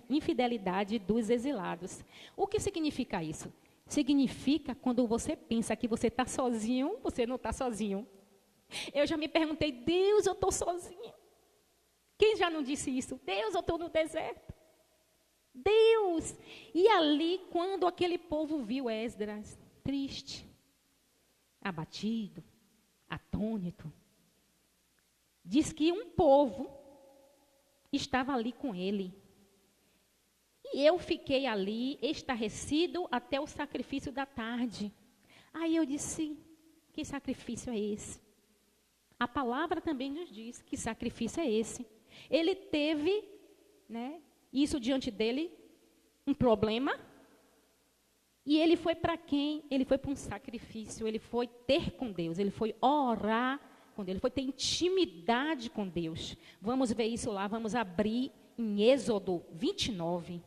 infidelidade dos exilados. O que significa isso? Significa quando você pensa que você está sozinho, você não está sozinho. Eu já me perguntei, Deus, eu estou sozinha. Quem já não disse isso? Deus, eu estou no deserto. Deus! E ali, quando aquele povo viu Esdras triste, abatido, atônito, diz que um povo estava ali com ele. E eu fiquei ali, estarrecido, até o sacrifício da tarde. Aí eu disse, que sacrifício é esse? A palavra também nos diz que sacrifício é esse. Ele teve, isso diante dele, um problema. E ele foi para quem? Ele foi para um sacrifício. Ele foi ter com Deus. Ele foi orar com Deus. Ele foi ter intimidade com Deus. Vamos ver isso lá. Vamos abrir em Êxodo 29.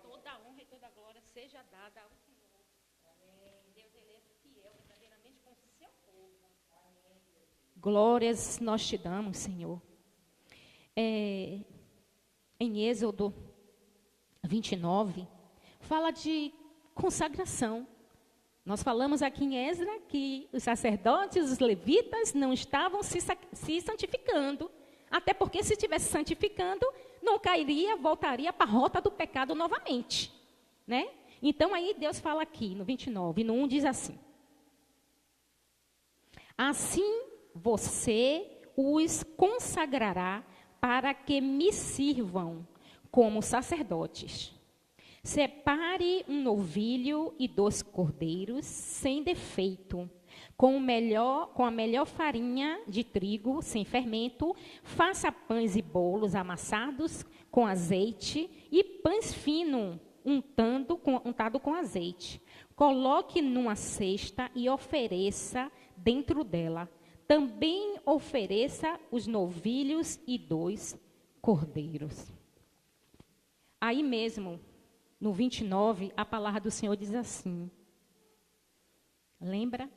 Toda a honra e toda a glória seja dada ao Senhor. Deus, Ele é fiel verdadeiramente com o seu povo. Glórias nós te damos, Senhor. Em Êxodo 29, fala de consagração. Nós falamos aqui em Esdras que os sacerdotes, os levitas, não estavam se santificando. Até porque se estivesse santificando, não cairia, voltaria para a rota do pecado novamente. Então aí Deus fala aqui no 29, no 1 diz assim. Assim você os consagrará para que me sirvam como sacerdotes. Separe um novilho e 2 cordeiros sem defeito, com a melhor farinha de trigo sem fermento. Faça pães e bolos amassados com azeite e pães finos untado com azeite. Coloque numa cesta e ofereça dentro dela. Também ofereça os novilhos e 2 cordeiros. Aí mesmo, no 29, a palavra do Senhor diz assim. Lembra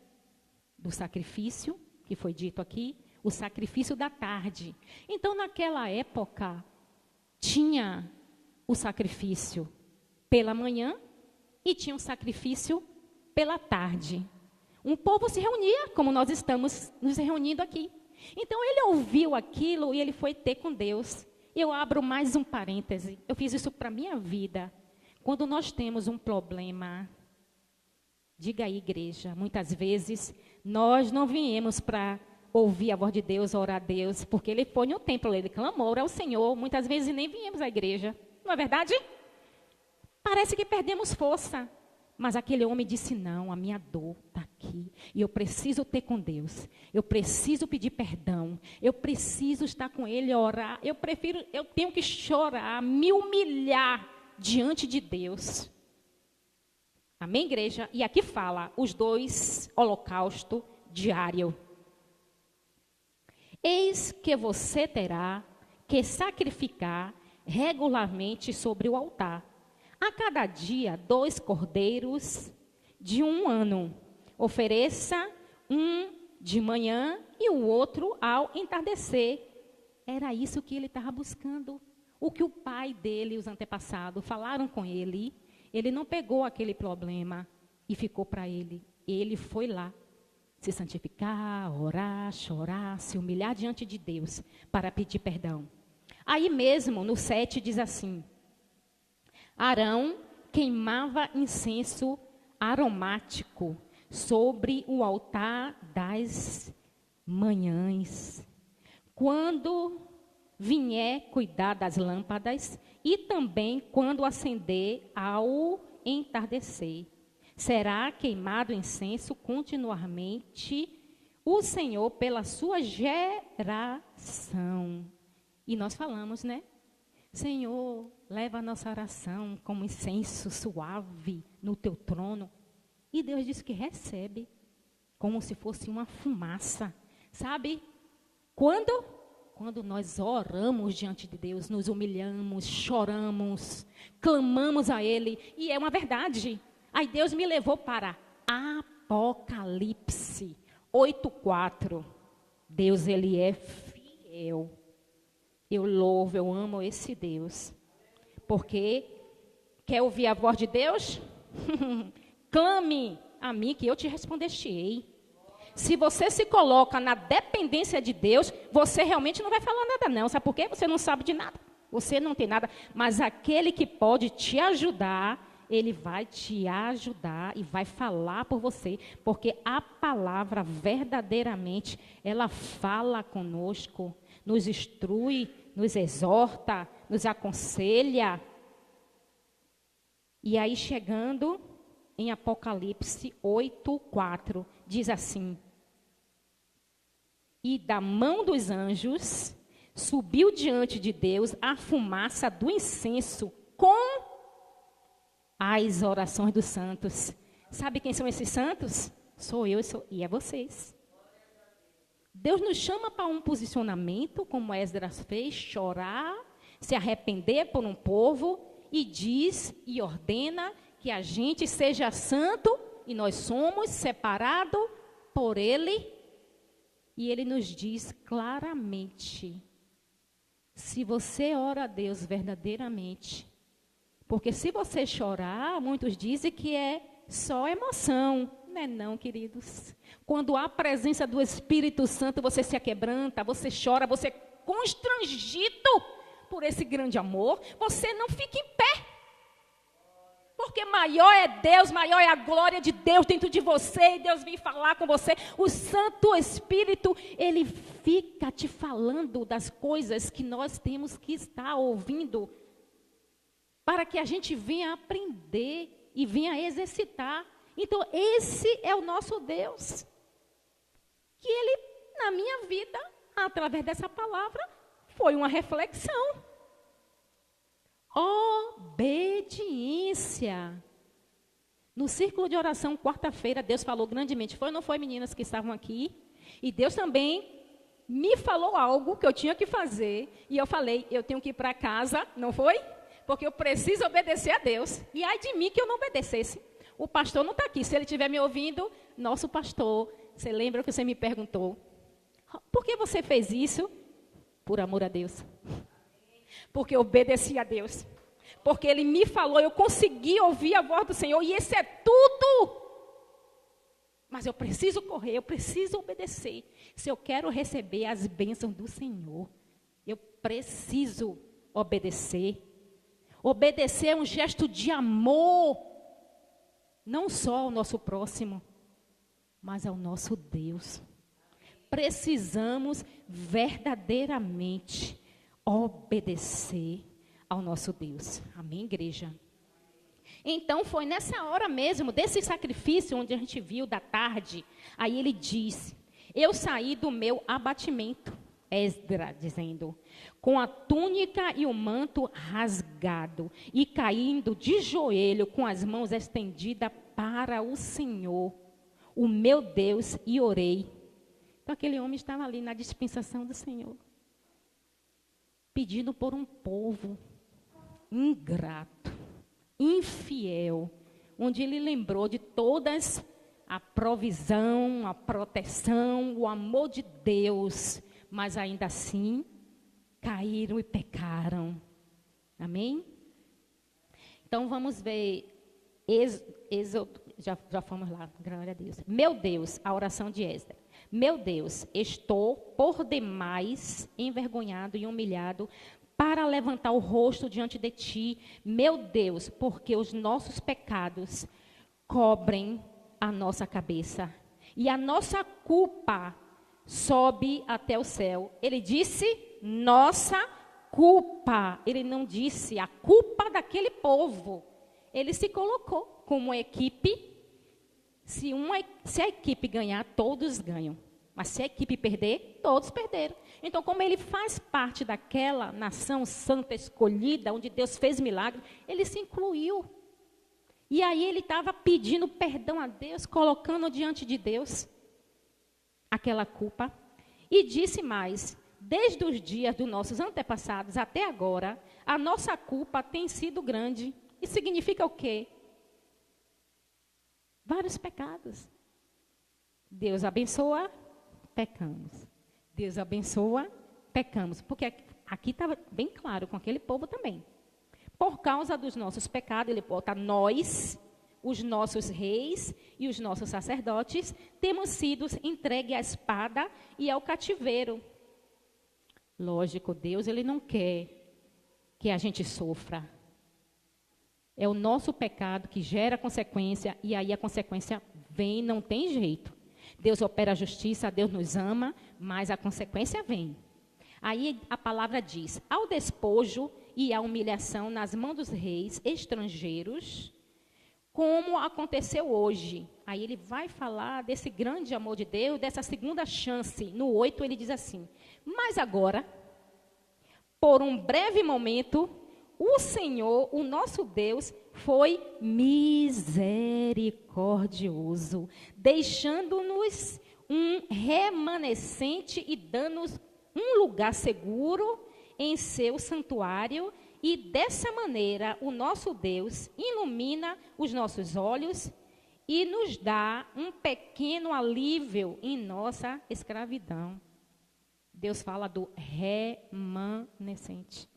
do sacrifício que foi dito aqui? O sacrifício da tarde. Então, naquela época, tinha o sacrifício pela manhã e tinha o sacrifício pela tarde. Um povo se reunia, como nós estamos nos reunindo aqui. Então, ele ouviu aquilo e ele foi ter com Deus. Eu abro mais um parêntese. Eu fiz isso para a minha vida. Quando nós temos um problema, diga aí, igreja, muitas vezes, nós não viemos para ouvir a voz de Deus, orar a Deus, porque ele foi no templo, ele clamou, orou ao Senhor. Muitas vezes nem viemos à igreja. Não é verdade? Parece que perdemos força. Mas aquele homem disse, não, a minha dor está aqui. E eu preciso ter com Deus. Eu preciso pedir perdão. Eu preciso estar com Ele, orar. Eu tenho que chorar, me humilhar diante de Deus. Amém, igreja? E aqui fala, os 2 holocaustos diários. Eis que você terá que sacrificar regularmente sobre o altar. A cada dia, 2 cordeiros de 1 ano. Ofereça um de manhã e o outro ao entardecer. Era isso que ele estava buscando. O que o pai dele, os antepassados, falaram com ele. Ele não pegou aquele problema e ficou para ele. Ele foi lá se santificar, orar, chorar, se humilhar diante de Deus para pedir perdão. Aí mesmo, no 7, diz assim. Arão queimava incenso aromático sobre o altar das manhãs, quando vier cuidar das lâmpadas e também quando acender ao entardecer. Será queimado incenso continuamente o Senhor pela sua geração. E nós falamos, Senhor, leva a nossa oração como incenso suave no teu trono. E Deus disse que recebe, como se fosse uma fumaça. Sabe? Quando nós oramos diante de Deus, nos humilhamos, choramos, clamamos a Ele. E é uma verdade. Aí Deus me levou para Apocalipse 8:4. Deus, Ele é fiel. Eu louvo, eu amo esse Deus. Porque quer ouvir a voz de Deus? clame a mim que eu te responder-te-ei. Se você se coloca na dependência de Deus, você realmente não vai falar nada não. Sabe por quê? Você não sabe de nada. Você não tem nada. Mas aquele que pode te ajudar, ele vai te ajudar e vai falar por você. Porque a palavra verdadeiramente, ela fala conosco, nos instrui, nos exorta, nos aconselha. E aí chegando em Apocalipse 8:4, diz assim: e da mão dos anjos subiu diante de Deus a fumaça do incenso com as orações dos santos. Sabe quem são esses santos? Sou eu e é vocês. Deus nos chama para um posicionamento, como Esdras fez, chorar, se arrepender por um povo, e diz e ordena que a gente seja santo, e nós somos separados por Ele. E Ele nos diz claramente, se você ora a Deus verdadeiramente, porque se você chorar, muitos dizem que é só emoção. Não é não, queridos. Quando há a presença do Espírito Santo, você se aquebranta, você chora, você é constrangido por esse grande amor, você não fica em pé. Porque maior é Deus, maior é a glória de Deus dentro de você, e Deus vem falar com você. O Santo Espírito, ele fica te falando das coisas que nós temos que estar ouvindo, para que a gente venha aprender e venha exercitar. Então, esse é o nosso Deus, que ele, na minha vida, através dessa palavra, foi uma reflexão. Obediência. No círculo de oração, quarta-feira, Deus falou grandemente. Foi ou não foi, meninas que estavam aqui? E Deus também me falou algo que eu tinha que fazer. E eu falei, eu tenho que ir para casa, não foi? Porque eu preciso obedecer a Deus. E ai de mim que eu não obedecesse. O pastor não está aqui. Se ele estiver me ouvindo, nosso pastor, você lembra que você me perguntou? Por que você fez isso? Por amor a Deus. Porque eu obedeci a Deus. Porque Ele me falou, eu consegui ouvir a voz do Senhor. E isso é tudo. Mas eu preciso correr, eu preciso obedecer. Se eu quero receber as bênçãos do Senhor, eu preciso obedecer. Obedecer é um gesto de amor. Não só ao nosso próximo, mas ao nosso Deus. Precisamos verdadeiramente obedecer ao nosso Deus. Amém, igreja? Então, foi nessa hora mesmo, desse sacrifício, onde a gente viu da tarde, aí ele diz, eu saí do meu abatimento, Esdras dizendo, com a túnica e o manto rasgado, e caindo de joelho, com as mãos estendidas para o Senhor, o meu Deus, e orei. Então, aquele homem estava ali na dispensação do Senhor, pedindo por um povo ingrato, infiel, onde ele lembrou de todas a provisão, a proteção, o amor de Deus, mas ainda assim caíram e pecaram. Amém? Então vamos ver Êxodo, já fomos lá, glória a Deus. Meu Deus, a oração de Esdras. Meu Deus, estou por demais envergonhado e humilhado para levantar o rosto diante de ti, meu Deus, porque os nossos pecados cobrem a nossa cabeça e a nossa culpa sobe até o céu. Ele disse nossa culpa, ele não disse a culpa daquele povo. Ele se colocou como equipe. Se a equipe ganhar, todos ganham. Mas se a equipe perder, todos perderam. Então, como ele faz parte daquela nação santa escolhida, onde Deus fez milagre, ele se incluiu. E aí ele estava pedindo perdão a Deus, colocando diante de Deus aquela culpa. E disse mais, desde os dias dos nossos antepassados até agora, a nossa culpa tem sido grande. Isso significa o quê? Vários pecados. Deus abençoa, pecamos. Deus abençoa, pecamos. Porque aqui estava bem claro com aquele povo também. Por causa dos nossos pecados, ele bota nós, os nossos reis e os nossos sacerdotes, temos sido entregues à espada e ao cativeiro. Lógico, Deus ele não quer que a gente sofra. É o nosso pecado que gera consequência, e aí a consequência vem, não tem jeito. Deus opera a justiça, Deus nos ama, mas a consequência vem. Aí a palavra diz, ao despojo e à humilhação nas mãos dos reis estrangeiros, como aconteceu hoje. Aí ele vai falar desse grande amor de Deus, dessa segunda chance. No 8 ele diz assim, mas agora, por um breve momento, o Senhor, o nosso Deus, foi misericordioso, deixando-nos um remanescente e dando-nos um lugar seguro em seu santuário, e dessa maneira o nosso Deus ilumina os nossos olhos e nos dá um pequeno alívio em nossa escravidão. Deus fala do remanescente.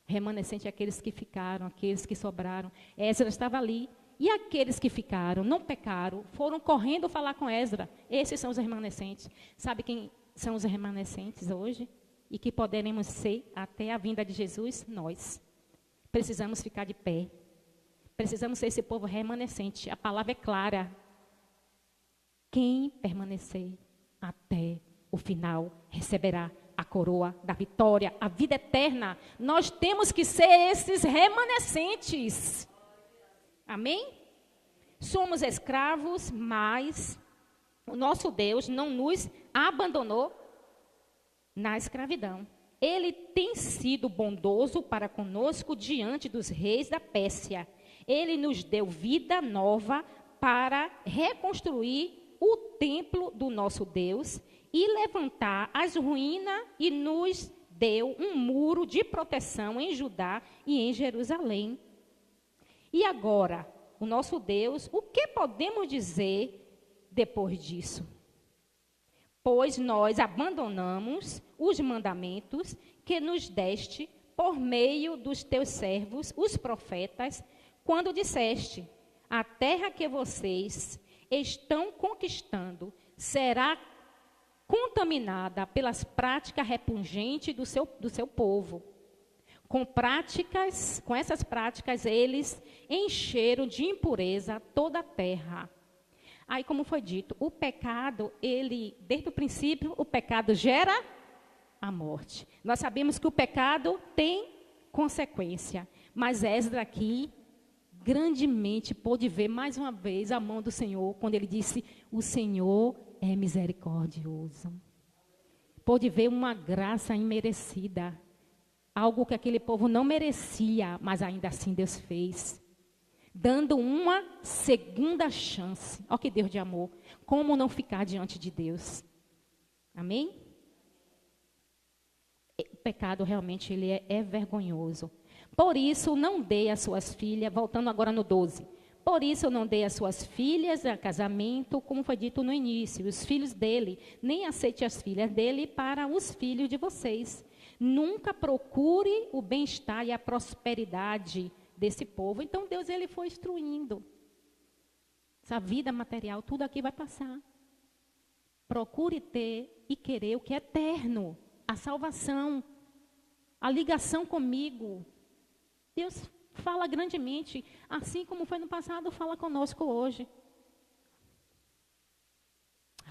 Remanescente é aqueles que ficaram, aqueles que sobraram. Esdras estava ali. E aqueles que ficaram, não pecaram, foram correndo falar com Esdras. Esses são os remanescentes. Sabe quem são os remanescentes hoje? E que poderemos ser até a vinda de Jesus? Nós. Precisamos ficar de pé. Precisamos ser esse povo remanescente. A palavra é clara. Quem permanecer até o final receberá a coroa da vitória, a vida eterna. Nós temos que ser esses remanescentes. Amém? Somos escravos, mas o nosso Deus não nos abandonou na escravidão. Ele tem sido bondoso para conosco diante dos reis da Pérsia. Ele nos deu vida nova para reconstruir o templo do nosso Deus e levantar as ruínas, e nos deu um muro de proteção em Judá e em Jerusalém. E agora, o nosso Deus, o que podemos dizer depois disso? Pois nós abandonamos os mandamentos que nos deste por meio dos teus servos, os profetas, quando disseste, a terra que vocês estão conquistando será contaminada pelas práticas repugnantes do seu povo. Com essas práticas, eles encheram de impureza toda a terra. Aí, como foi dito, o pecado, desde o princípio, o pecado gera a morte. Nós sabemos que o pecado tem consequência, mas Esdras aqui, grandemente, pôde ver mais uma vez a mão do Senhor, quando ele disse, o Senhor é misericordioso. Pôde ver uma graça imerecida, algo que aquele povo não merecia, mas ainda assim Deus fez, dando uma segunda chance. Olha que Deus de amor. Como não ficar diante de Deus? Amém? O pecado realmente ele é vergonhoso. Por isso, não dê as suas filhas, voltando agora no 12. Por isso, não dê as suas filhas a casamento, como foi dito no início, os filhos dele. Nem aceite as filhas dele para os filhos de vocês. Nunca procure o bem-estar e a prosperidade desse povo. Então, Deus ele foi instruindo. Essa vida material, tudo aqui vai passar. Procure ter e querer o que é eterno. A salvação, a ligação comigo. Deus fala grandemente, assim como foi no passado, fala conosco hoje.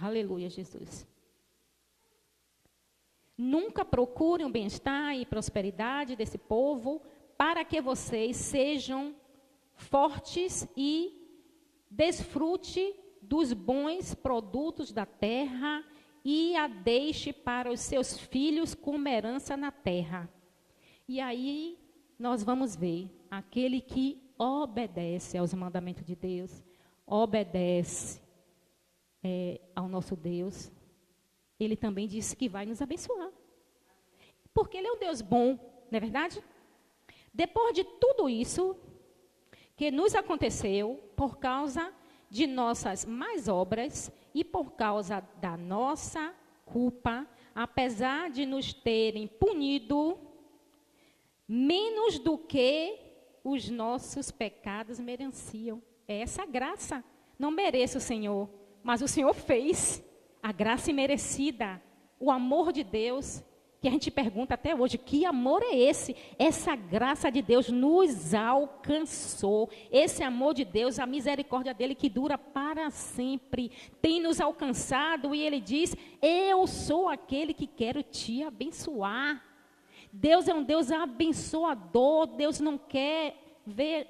Aleluia, Jesus. Nunca procurem o bem-estar e prosperidade desse povo, para que vocês sejam fortes e desfrute dos bons produtos da terra e a deixe para os seus filhos como herança na terra. E aí nós vamos ver aquele que obedece aos mandamentos de Deus, obedece ao nosso Deus, ele também disse que vai nos abençoar. Porque ele é um Deus bom, não é verdade? Depois de tudo isso que nos aconteceu, por causa de nossas más obras e por causa da nossa culpa, apesar de nos terem punido menos do que os nossos pecados mereciam. É essa graça. Não mereço, Senhor, mas o Senhor fez. A graça imerecida, o amor de Deus, que a gente pergunta até hoje, que amor é esse? Essa graça de Deus nos alcançou. Esse amor de Deus, a misericórdia dele que dura para sempre, tem nos alcançado e ele diz, eu sou aquele que quero te abençoar. Deus é um Deus abençoador, Deus não quer ver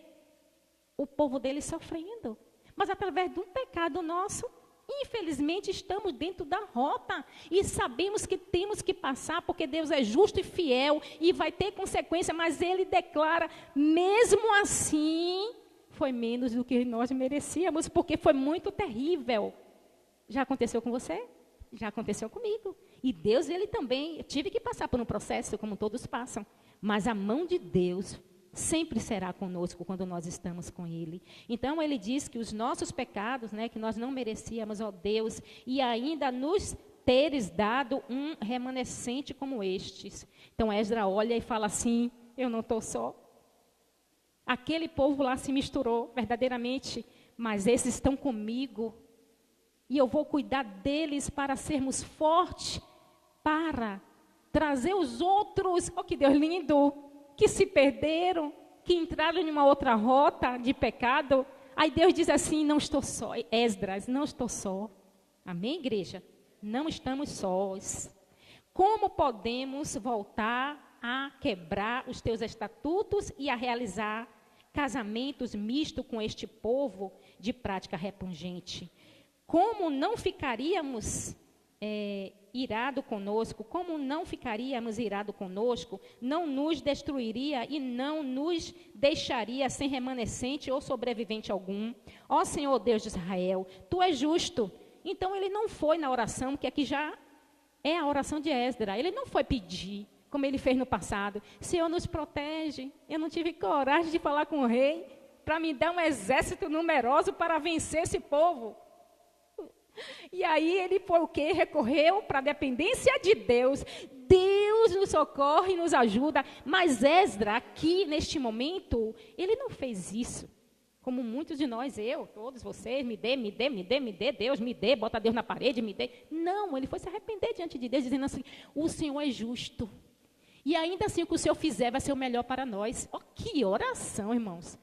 o povo dele sofrendo. Mas através de um pecado nosso, infelizmente, estamos dentro da rota e sabemos que temos que passar, porque Deus é justo e fiel e vai ter consequência, mas Ele declara, mesmo assim, foi menos do que nós merecíamos, porque foi muito terrível. Já aconteceu com você? Já aconteceu comigo. E Deus, Ele também, eu tive que passar por um processo, como todos passam, mas a mão de Deus sempre será conosco quando nós estamos com Ele. Então, Ele diz que os nossos pecados, né, que nós não merecíamos, ó Deus, e ainda nos teres dado um remanescente como estes. Então, Esdras olha e fala assim, eu não estou só. Aquele povo lá se misturou verdadeiramente, mas esses estão comigo. E eu vou cuidar deles para sermos fortes, para trazer os outros, oh que Deus lindo, que se perderam, que entraram em uma outra rota de pecado. Aí Deus diz assim, não estou só. Esdras, não estou só. Amém, igreja? Não estamos sós. Como podemos voltar a quebrar os teus estatutos e a realizar casamentos mistos com este povo de prática repungente? Como não ficaríamos irado conosco, como não ficaríamos irado conosco, não nos destruiria e não nos deixaria sem remanescente ou sobrevivente algum. Ó Senhor Deus de Israel, Tu és justo. Então ele não foi na oração, que aqui já é a oração de Esdras. Ele não foi pedir, como ele fez no passado. Senhor, nos protege. Eu não tive coragem de falar com o rei para me dar um exército numeroso para vencer esse povo. E aí ele foi o quê? Recorreu para a dependência de Deus. Deus nos socorre e nos ajuda. Mas Esdras, aqui neste momento, ele não fez isso. Como muitos de nós, eu, todos vocês, me dê, Deus, me dê, bota Deus na parede, me dê. Não, ele foi se arrepender diante de Deus, dizendo assim, o Senhor é justo. E ainda assim o que o Senhor fizer vai ser o melhor para nós. Oh, que oração, irmãos.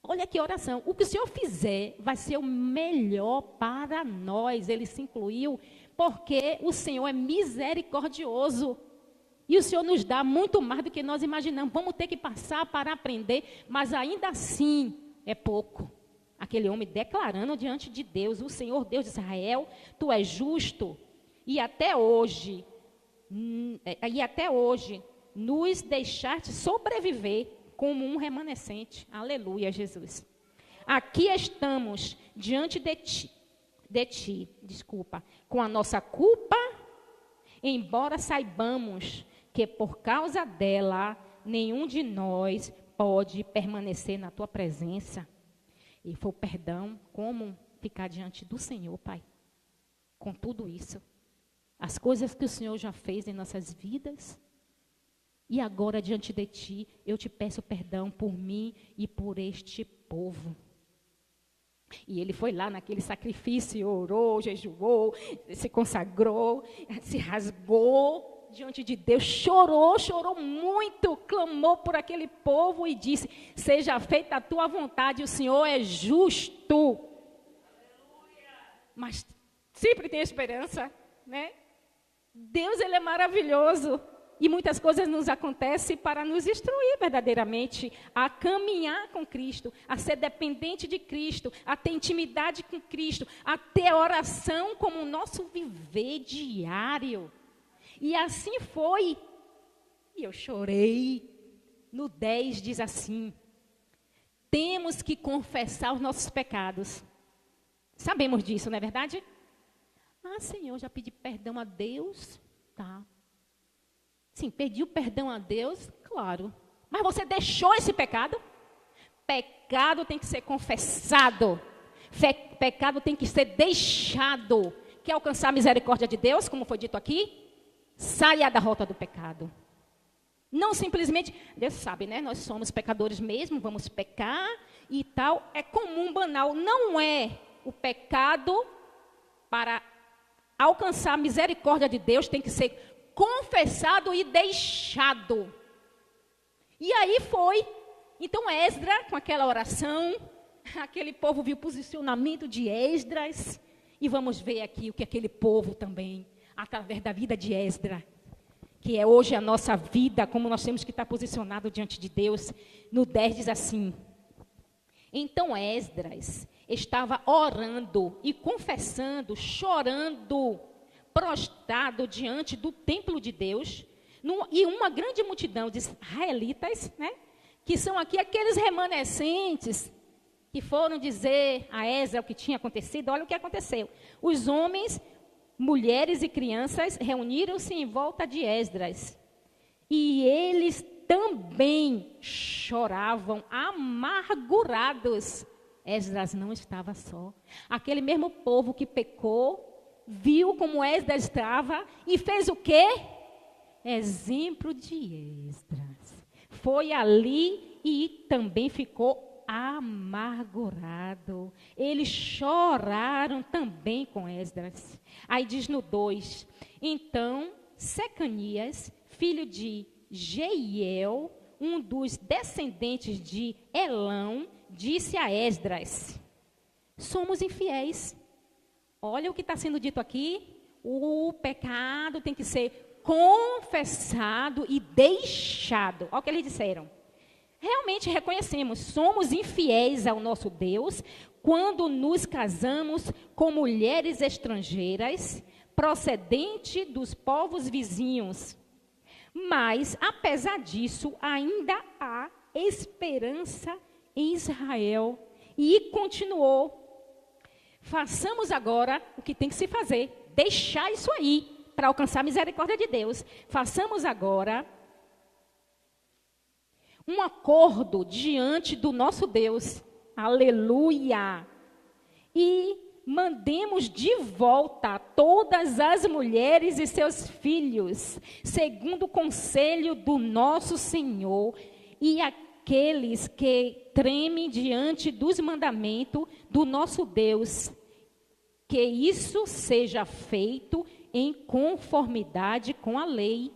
Olha que oração, o que o Senhor fizer vai ser o melhor para nós. Ele se incluiu, porque o Senhor é misericordioso. E o Senhor nos dá muito mais do que nós imaginamos. Vamos ter que passar para aprender, mas ainda assim é pouco. Aquele homem declarando diante de Deus, o Senhor Deus de Israel, Tu és justo. E até hoje nos deixaste sobreviver como um remanescente. Aleluia, Jesus. Aqui estamos diante de ti, com a nossa culpa, embora saibamos que por causa dela, nenhum de nós pode permanecer na tua presença. E foi o perdão, como ficar diante do Senhor, Pai, com tudo isso. As coisas que o Senhor já fez em nossas vidas. E agora, diante de Ti, eu te peço perdão por mim e por este povo. E ele foi lá naquele sacrifício, orou, jejuou, se consagrou, se rasgou diante de Deus, chorou muito, clamou por aquele povo e disse, seja feita a Tua vontade, o Senhor é justo. Mas sempre tem esperança, né? Deus, Ele é maravilhoso. E muitas coisas nos acontecem para nos instruir verdadeiramente a caminhar com Cristo, a ser dependente de Cristo, a ter intimidade com Cristo, a ter oração como o nosso viver diário. E assim foi. E eu chorei. No 10 diz assim, temos que confessar os nossos pecados. Sabemos disso, não é verdade? Ah, Senhor, já pedi perdão a Deus? Tá. Sim, pediu perdão a Deus, claro. Mas você deixou esse pecado? Pecado tem que ser confessado. Pecado tem que ser deixado. Quer alcançar a misericórdia de Deus, como foi dito aqui? Saia da rota do pecado. Não simplesmente, Deus sabe, né? Nós somos pecadores mesmo, vamos pecar. e tal, é comum, banal. Não é o pecado para alcançar a misericórdia de Deus, tem que ser confessado e deixado. E aí foi. Então Esdras, com aquela oração, aquele povo viu o posicionamento de Esdras. E vamos ver aqui o que aquele povo também, através da vida de Esdras, que é hoje a nossa vida, como nós temos que estar posicionados diante de Deus. No 10 diz assim: então Esdras estava orando e confessando, chorando, prostrado diante do templo de Deus, e uma grande multidão de israelitas, né, que são aqui aqueles remanescentes, que foram dizer a Esdras o que tinha acontecido. Olha o que aconteceu. Os homens, mulheres e crianças reuniram-se em volta de Esdras. E eles também choravam, amargurados. Esdras não estava só. Aquele mesmo povo que pecou, viu como Esdras estava e fez o quê? Exemplo de Esdras. Foi ali e também ficou amargurado. Eles choraram também com Esdras. Aí diz no 2: então Secanias, filho de Jeiel, um dos descendentes de Elão, disse a Esdras: somos infiéis. Olha o que está sendo dito aqui. O pecado tem que ser confessado e deixado. Olha o que eles disseram. Realmente reconhecemos, somos infiéis ao nosso Deus quando nos casamos com mulheres estrangeiras, procedente dos povos vizinhos. Mas, apesar disso, ainda há esperança em Israel. E continuou: façamos agora o que tem que se fazer, deixar isso aí para alcançar a misericórdia de Deus. Façamos agora um acordo diante do nosso Deus, aleluia, e mandemos de volta todas as mulheres e seus filhos, segundo o conselho do nosso Senhor, e aqueles que tremem diante dos mandamentos do nosso Deus, que isso seja feito em conformidade com a lei.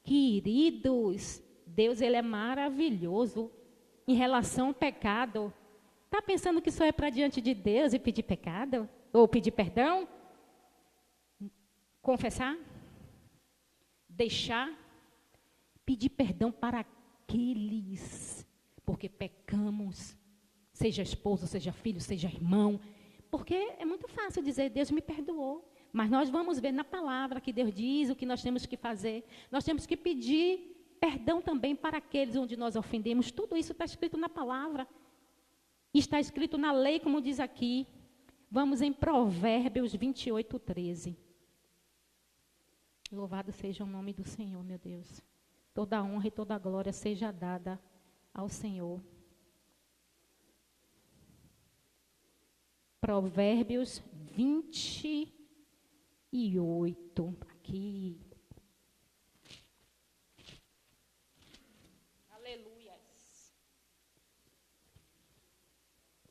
Queridos, Deus, ele é maravilhoso em relação ao pecado. Está pensando que só é para diante de Deus e pedir pecado? Ou pedir perdão? Confessar? Deixar? Pedir perdão para aqueles, porque pecamos, seja esposo, seja filho, seja irmão. Porque é muito fácil dizer, Deus me perdoou. Mas nós vamos ver na palavra que Deus diz o que nós temos que fazer. Nós temos que pedir perdão também para aqueles onde nós ofendemos. Tudo isso está escrito na palavra. Está escrito na lei, como diz aqui. Vamos em Provérbios 28, 13. Louvado seja o nome do Senhor, meu Deus. Toda a honra e toda a glória seja dada ao Senhor. Provérbios 28. Aqui. Aleluias.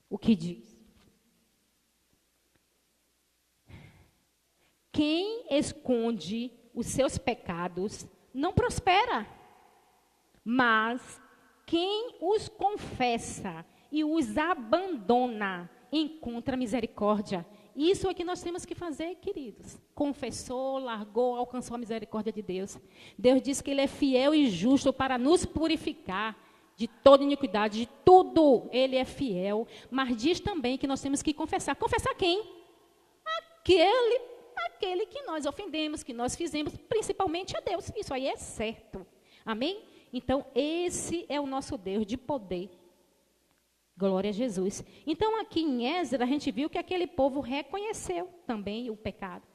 O que diz? Quem esconde os seus pecados não prospera, mas quem os confessa e os abandona encontra misericórdia. Isso é que nós temos que fazer, queridos. Confessou, largou, alcançou a misericórdia de Deus. Deus diz que Ele é fiel e justo para nos purificar de toda iniquidade, de tudo. Ele é fiel. Mas diz também que nós temos que confessar. Confessar quem? Aquele que nós ofendemos, que nós fizemos, principalmente a Deus. Isso aí é certo. Amém? Então, esse é o nosso Deus de poder. Glória a Jesus. Então, aqui em Esdras, a gente viu que aquele povo reconheceu também o pecado.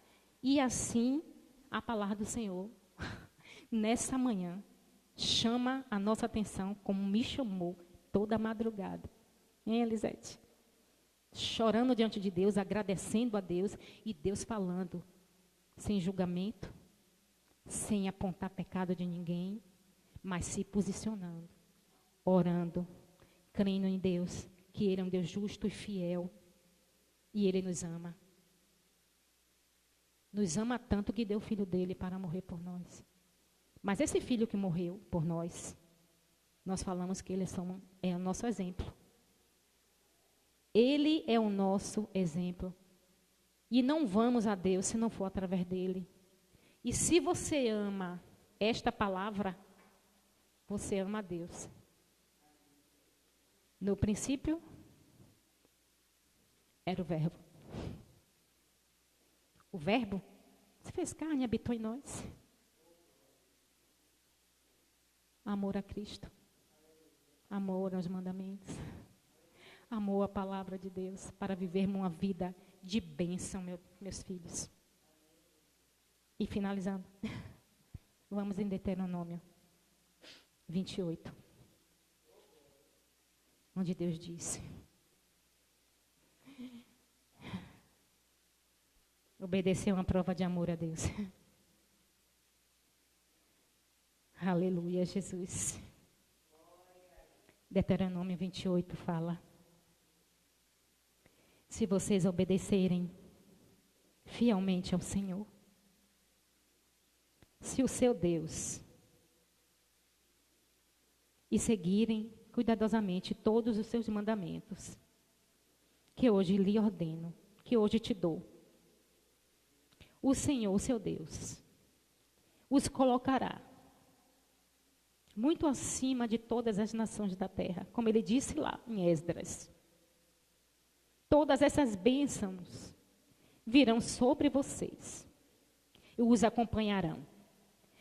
E assim, a palavra do Senhor, nessa manhã, chama a nossa atenção, como me chamou toda a madrugada. Hein, Elisete? Chorando diante de Deus, agradecendo a Deus, e Deus falando, sem julgamento, sem apontar pecado de ninguém, mas se posicionando, orando, crendo em Deus, que Ele é um Deus justo e fiel. E Ele nos ama. Nos ama tanto que deu o Filho dele para morrer por nós. Mas esse Filho que morreu por nós, nós falamos que Ele é o nosso exemplo. Ele é o nosso exemplo. E não vamos a Deus se não for através dele. E se você ama esta palavra, você ama a Deus. No princípio, era o Verbo. O Verbo se fez carne e habitou em nós. Amor a Cristo. Amor aos mandamentos. Amor à palavra de Deus para vivermos uma vida de bênção, meus filhos. E finalizando, vamos em Deuteronômio 28, onde Deus disse: obedecer é uma prova de amor a Deus. Aleluia, Jesus. Deuteronômio 28 fala: se vocês obedecerem fielmente ao Senhor, se o seu Deus, e seguirem cuidadosamente todos os seus mandamentos, que hoje lhe ordeno, que hoje te dou, o Senhor, o seu Deus, os colocará muito acima de todas as nações da terra, como ele disse lá em Esdras. Todas essas bênçãos virão sobre vocês e os acompanharão.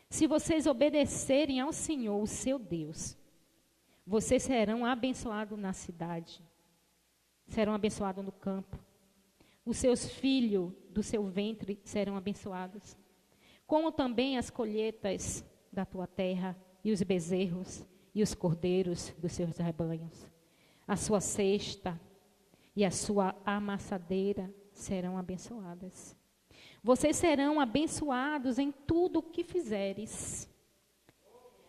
Se vocês obedecerem ao Senhor, o seu Deus, vocês serão abençoados na cidade, serão abençoados no campo. Os seus filhos do seu ventre serão abençoados, como também as colheitas da tua terra, e os bezerros e os cordeiros dos seus rebanhos. A sua cesta e a sua amassadeira serão abençoadas. Vocês serão abençoados em tudo o que fizeres.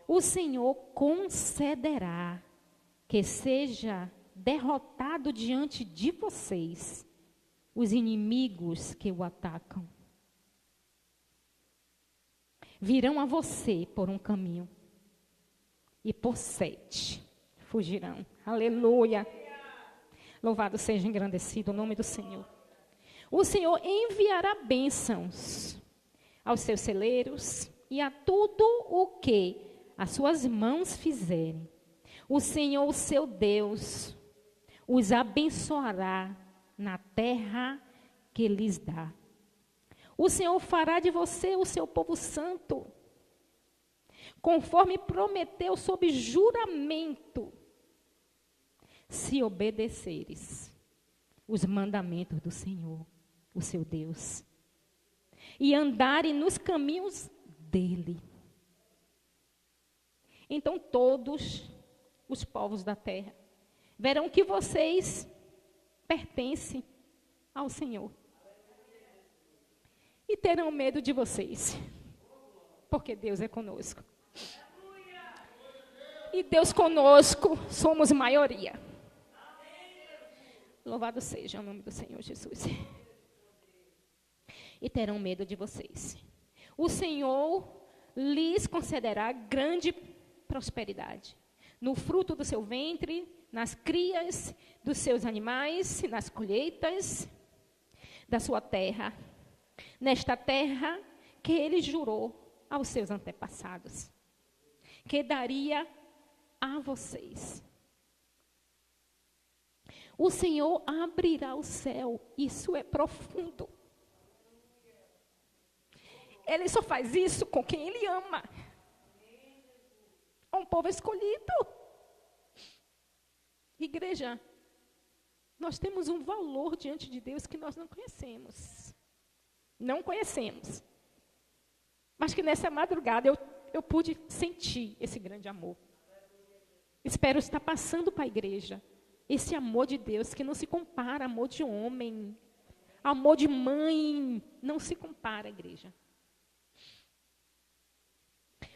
O Senhor concederá que seja derrotado diante de vocês os inimigos que o atacam. Virão a você por um caminho e por 7 fugirão. Aleluia. Louvado seja, engrandecido o nome do Senhor. O Senhor enviará bênçãos aos seus celeiros e a tudo o que as suas mãos fizerem. O Senhor, o seu Deus, os abençoará na terra que lhes dá. O Senhor fará de você o seu povo santo, conforme prometeu sob juramento, se obedeceres os mandamentos do Senhor, o seu Deus, e andarem nos caminhos dele. Então todos os povos da terra verão que vocês pertencem ao Senhor e terão medo de vocês, porque Deus é conosco. E Deus conosco, somos maioria. Louvado seja o nome do Senhor Jesus. E terão medo de vocês. O Senhor lhes concederá grande prosperidade no fruto do seu ventre, nas crias dos seus animais, nas colheitas da sua terra, nesta terra que ele jurou aos seus antepassados, que daria a vocês. O Senhor abrirá o céu, isso é profundo. Ele só faz isso com quem ele ama. É um povo escolhido. Igreja, nós temos um valor diante de Deus que nós não conhecemos. Não conhecemos. Mas que nessa madrugada eu pude sentir esse grande amor. Espero estar passando para a igreja esse amor de Deus que não se compara, amor de homem, amor de mãe, não se compara, igreja.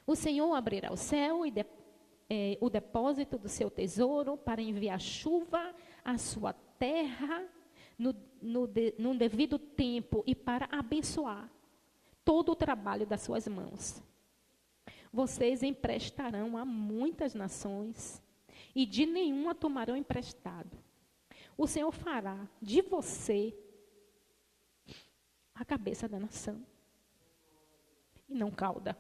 O Senhor abrirá o céu e o depósito do seu tesouro para enviar chuva a sua terra no devido tempo e para abençoar todo o trabalho das suas mãos. Vocês emprestarão a muitas nações e de nenhuma tomarão emprestado. O Senhor fará de você a cabeça da nação e não cauda.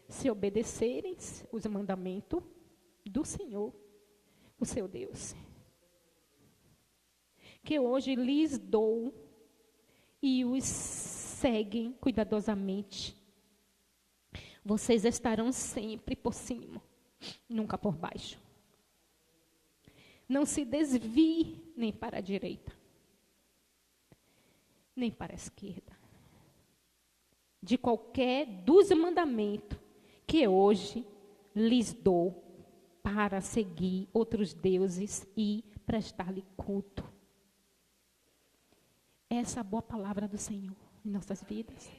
Se obedecerem os mandamentos do Senhor, o seu Deus, que hoje lhes dou, e os seguem cuidadosamente, vocês estarão sempre por cima, nunca por baixo. Não se desvie nem para a direita, nem para a esquerda, de qualquer dos mandamentos que hoje lhes dou, para seguir outros deuses e prestar-lhe culto. Essa é a boa palavra do Senhor em nossas vidas.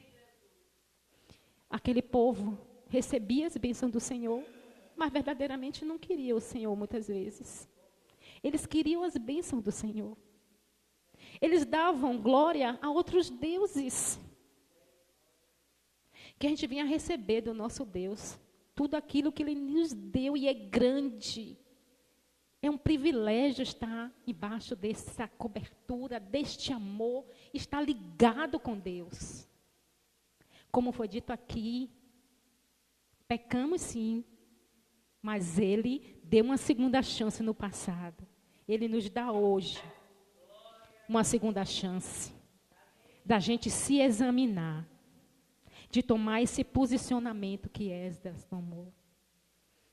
Aquele povo recebia as bênçãos do Senhor, mas verdadeiramente não queria o Senhor muitas vezes. Eles queriam as bênçãos do Senhor. Eles davam glória a outros deuses que a gente vinha receber do nosso Deus. Tudo aquilo que Ele nos deu, e é grande. É um privilégio estar embaixo dessa cobertura, deste amor, estar ligado com Deus. Como foi dito aqui, pecamos sim, mas Ele deu uma segunda chance no passado. Ele nos dá hoje uma segunda chance da gente se examinar, de tomar esse posicionamento que Esdras tomou.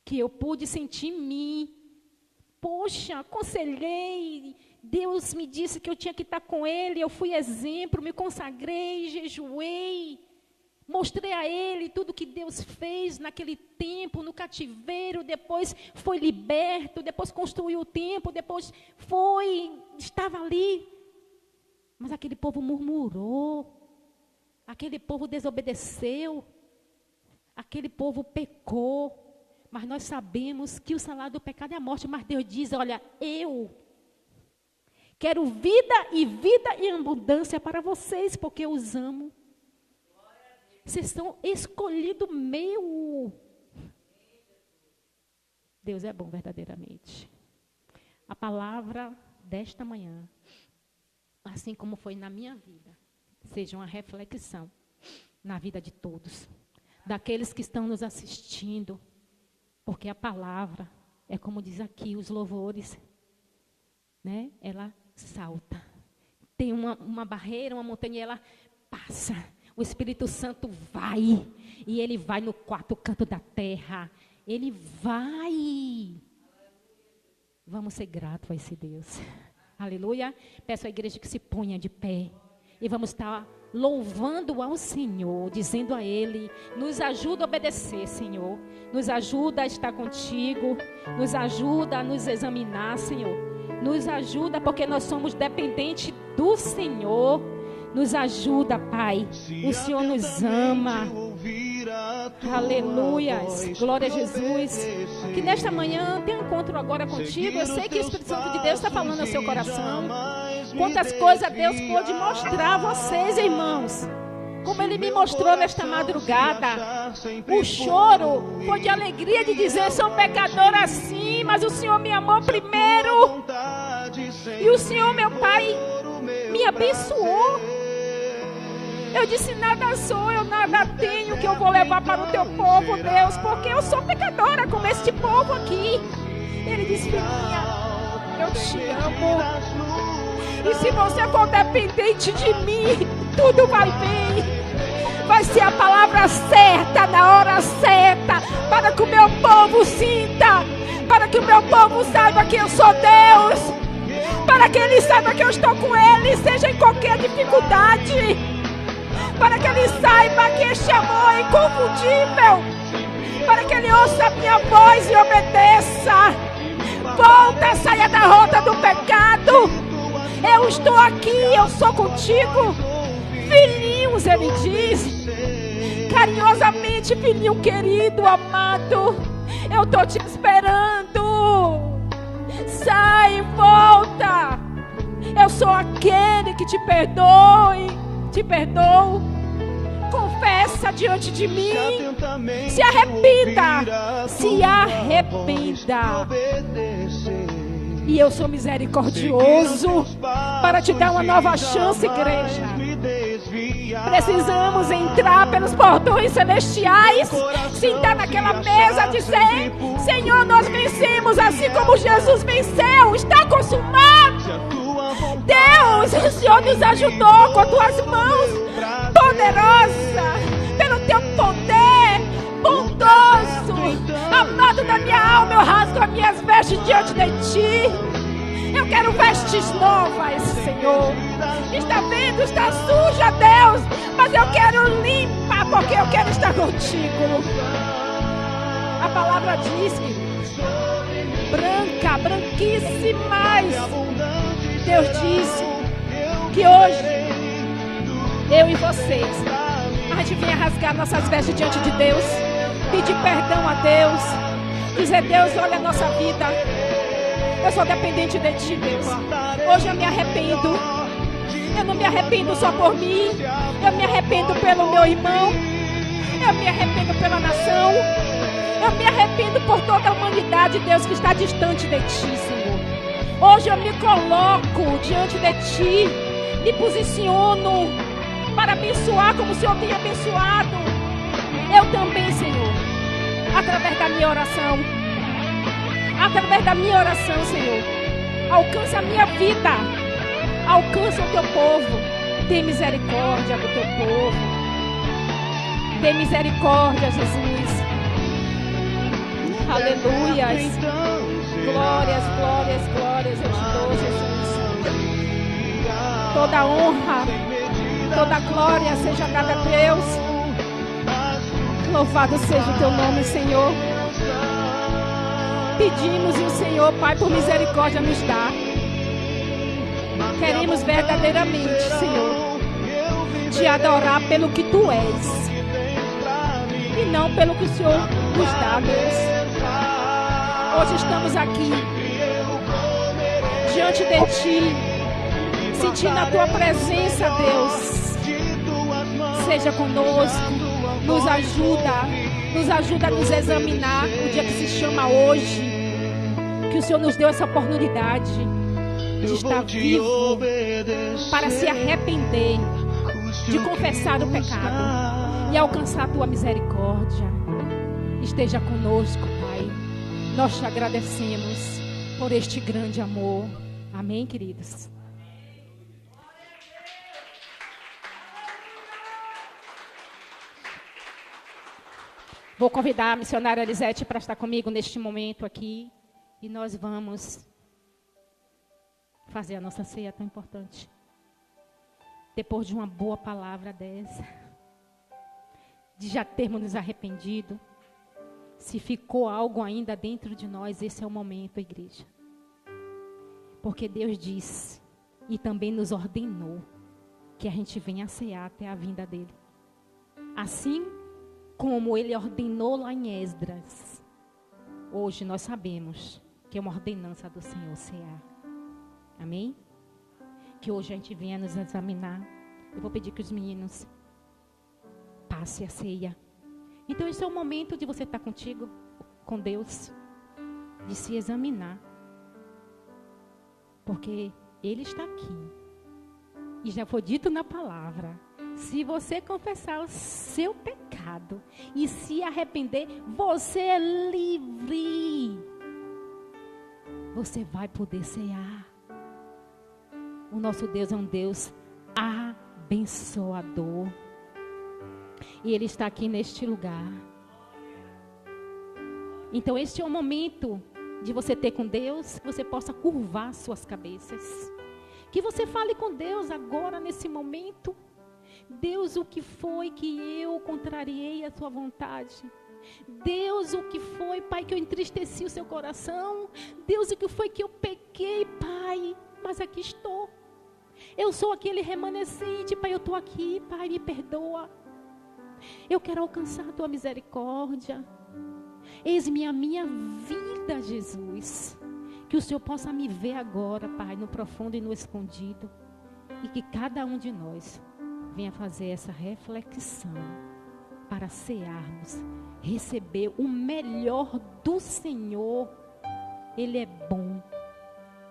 Que eu pude sentir em mim. Poxa, aconselhei, Deus me disse que eu tinha que estar com Ele, eu fui exemplo, me consagrei, jejuei, mostrei a Ele tudo que Deus fez naquele tempo, no cativeiro, depois foi liberto, depois construiu o templo, depois estava ali. Mas aquele povo murmurou. Aquele povo desobedeceu, aquele povo pecou, mas nós sabemos que o salário do pecado é a morte, mas Deus diz, olha, eu quero vida em abundância para vocês, porque eu os amo. Vocês são escolhido meu. Deus é bom verdadeiramente. A palavra desta manhã, assim como foi na minha vida, seja uma reflexão na vida de todos, daqueles que estão nos assistindo, porque a palavra, é como diz aqui, os louvores, né? Ela salta. Tem uma barreira, uma montanha, e ela passa. O Espírito Santo vai, e Ele vai no quarto canto da terra. Ele vai. Vamos ser gratos a esse Deus. Aleluia. Peço à igreja que se ponha de pé. E vamos estar louvando ao Senhor, dizendo a Ele, nos ajuda a obedecer, Senhor. Nos ajuda a estar contigo. Nos ajuda a nos examinar, Senhor. Nos ajuda porque nós somos dependentes do Senhor. Nos ajuda, Pai. O Senhor nos ama. Aleluia. Glória a Jesus. Que nesta manhã tenha um encontro agora contigo. Eu sei que o Espírito Santo de Deus está falando ao seu coração. Quantas coisas Deus pôde mostrar a vocês, irmãos. Como Ele me mostrou nesta madrugada. O choro foi de alegria de dizer, sou pecador assim, mas o Senhor me amou primeiro. E o Senhor, meu Pai, me abençoou. Eu disse, nada sou, eu nada tenho que eu vou levar para o teu povo, Deus, porque eu sou pecadora como este povo aqui. Ele disse, filhinha, eu te amo. E se você for dependente de mim, tudo vai bem. Vai ser a palavra certa, na hora certa, para que o meu povo sinta, para que o meu povo saiba que eu sou Deus, para que ele saiba que eu estou com ele, seja em qualquer dificuldade, para que ele saiba que este amor é inconfundível, para que ele ouça a minha voz e obedeça. Volta, saia da rota do pecado. Eu estou aqui, eu sou contigo. Filhinhos, ele diz, carinhosamente, filhinho querido, amado, eu estou te esperando. Sai e volta. Eu sou aquele que te perdoo. Confessa diante de mim. Se arrependa. E eu sou misericordioso para te dar uma nova chance, igreja. Precisamos entrar pelos portões celestiais, sentar naquela mesa e dizer: Senhor, nós vencemos assim como Jesus venceu. Está consumado. Deus, o Senhor nos ajudou com tuas mãos poderosas, pelo teu poder bondoso. Amado da minha alma, eu rasgo as minhas vestes diante de ti. Eu quero vestes novas, Senhor. Está vendo? Está suja, Deus. Mas eu quero limpa, porque eu quero estar contigo. A palavra diz que branquíssimas. Deus disse que hoje eu e vocês, a gente venha rasgar nossas vestes diante de Deus, pedir perdão a Deus, dizer: Deus, olha a nossa vida. Eu sou dependente de ti, Deus. Hoje eu me arrependo. Eu não me arrependo só por mim. Eu me arrependo pelo meu irmão. Eu me arrependo pela nação. Eu me arrependo por toda a humanidade, Deus, que está distante de ti, Senhor. Hoje eu me coloco diante de ti. Me posiciono para abençoar como o Senhor tem abençoado. Eu também, Senhor, através da minha oração. Através da minha oração, Senhor, alcança a minha vida, alcança o teu povo. Tem misericórdia do teu povo. Tem misericórdia, Jesus. Aleluias. Glórias, glórias, glórias eu te dou, Jesus. Toda honra, toda glória seja dada a Deus. Louvado seja o teu nome, Senhor. Pedimos e o Senhor, Pai, por misericórdia nos dá. Queremos verdadeiramente, Senhor, te adorar pelo que tu és e não pelo que o Senhor nos dá, Deus. Hoje estamos aqui diante de ti, sentindo a tua presença, Deus. Seja conosco, nos ajuda a nos examinar no dia que se chama hoje. Que o Senhor nos deu essa oportunidade de estar vivo para se arrepender, de confessar o pecado e alcançar a tua misericórdia. Esteja conosco, Pai. Nós te agradecemos por este grande amor. Amém, queridos? Vou convidar a missionária Elisete para estar comigo neste momento aqui. E nós vamos fazer a nossa ceia tão importante. Depois de uma boa palavra dessa, de já termos nos arrependido, se ficou algo ainda dentro de nós, esse é o momento, igreja. Porque Deus disse e também nos ordenou que a gente venha cear até a vinda dele. Assim como ele ordenou lá em Esdras, hoje nós sabemos que é uma ordenança do Senhor cear. Amém? Que hoje a gente venha nos examinar. Eu vou pedir que os meninos passem a ceia. Então esse é o momento de você estar contigo, com Deus, de se examinar. Porque Ele está aqui. E já foi dito na palavra. Se você confessar o seu pecado e se arrepender, você é livre. Você vai poder cear. O nosso Deus é um Deus abençoador. E Ele está aqui neste lugar. Então este é o momento de você ter com Deus, que você possa curvar suas cabeças. Que você fale com Deus agora, nesse momento. Deus, o que foi que eu contrariei a sua vontade? Deus, o que foi, Pai, que eu entristeci o seu coração? Deus, o que foi que eu pequei, Pai? Mas aqui estou. Eu sou aquele remanescente, Pai, eu estou aqui, Pai, me perdoa. Eu quero alcançar a tua misericórdia. Eis-me a minha vida, Jesus. Que o Senhor possa me ver agora, Pai, no profundo e no escondido. E que cada um de nós venha fazer essa reflexão para cearmos, receber o melhor do Senhor. Ele é bom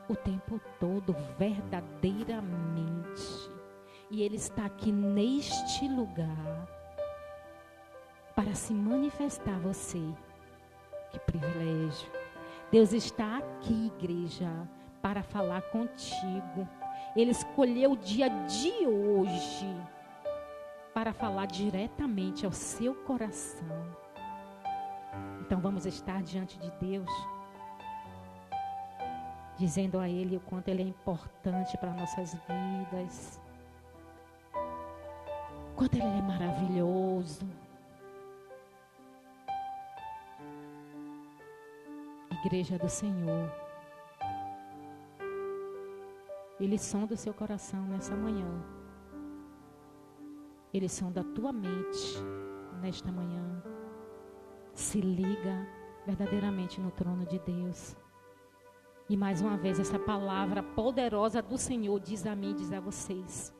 o tempo todo, verdadeiramente. E Ele está aqui neste lugar para se manifestar a você. Que privilégio. Deus está aqui, igreja, para falar contigo. Ele escolheu o dia de hoje para falar diretamente ao seu coração. Então vamos estar diante de Deus, dizendo a Ele o quanto Ele é importante para nossas vidas, o quanto Ele é maravilhoso. Igreja do Senhor, Ele sonda o seu coração nessa manhã. Ele sonda a tua mente nesta manhã. Se liga verdadeiramente no trono de Deus. E mais uma vez essa palavra poderosa do Senhor diz a mim, diz a vocês.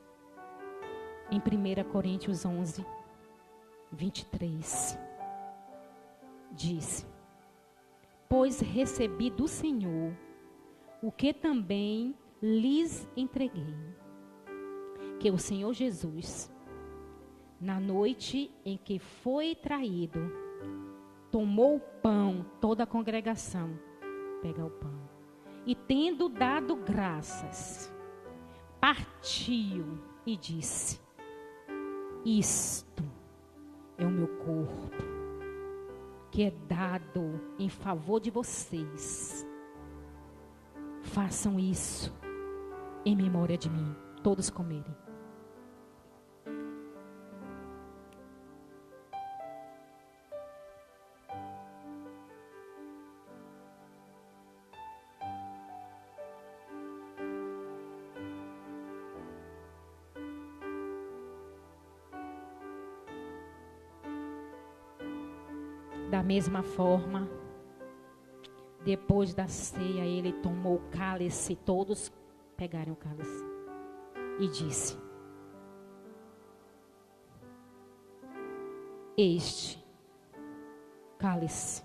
Em 1 Coríntios 11, 23. Diz: pois recebi do Senhor o que também lhes entreguei, que o Senhor Jesus, na noite em que foi traído, tomou o pão, toda a congregação pega o pão, e tendo dado graças, partiu e disse: isto é o meu corpo, que é dado em favor de vocês. Façam isso em memória de mim. Todos comerem. Da mesma forma, depois da ceia, ele tomou o cálice, todos pegaram o cálice, e disse: este cálice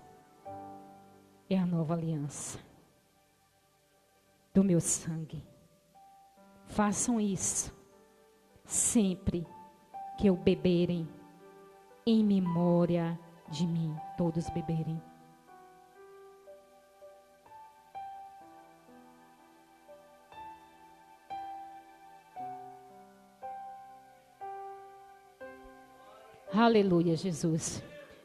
é a nova aliança do meu sangue. Façam isso sempre que o beberem, em memória de mim. Todos beberem. Aleluia, Jesus.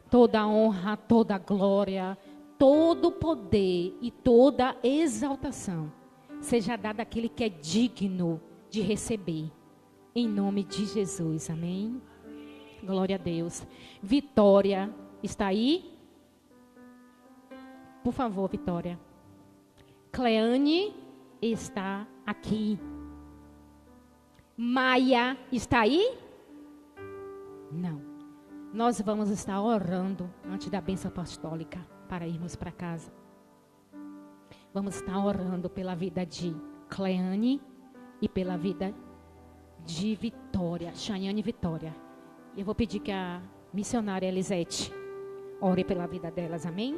Toda honra, toda glória, todo poder e toda exaltação seja dada àquele que é digno de receber. Em nome de Jesus. Amém. Glória a Deus. Vitória está aí? Por favor, Vitória. Cleane está aqui. Maia está aí? Não. Nós vamos estar orando antes da bênção apostólica para irmos para casa. Vamos estar orando pela vida de Cleane e pela vida de Vitória, Chayane Vitória. Eu vou pedir que a missionária Elisete ore pela vida delas, amém?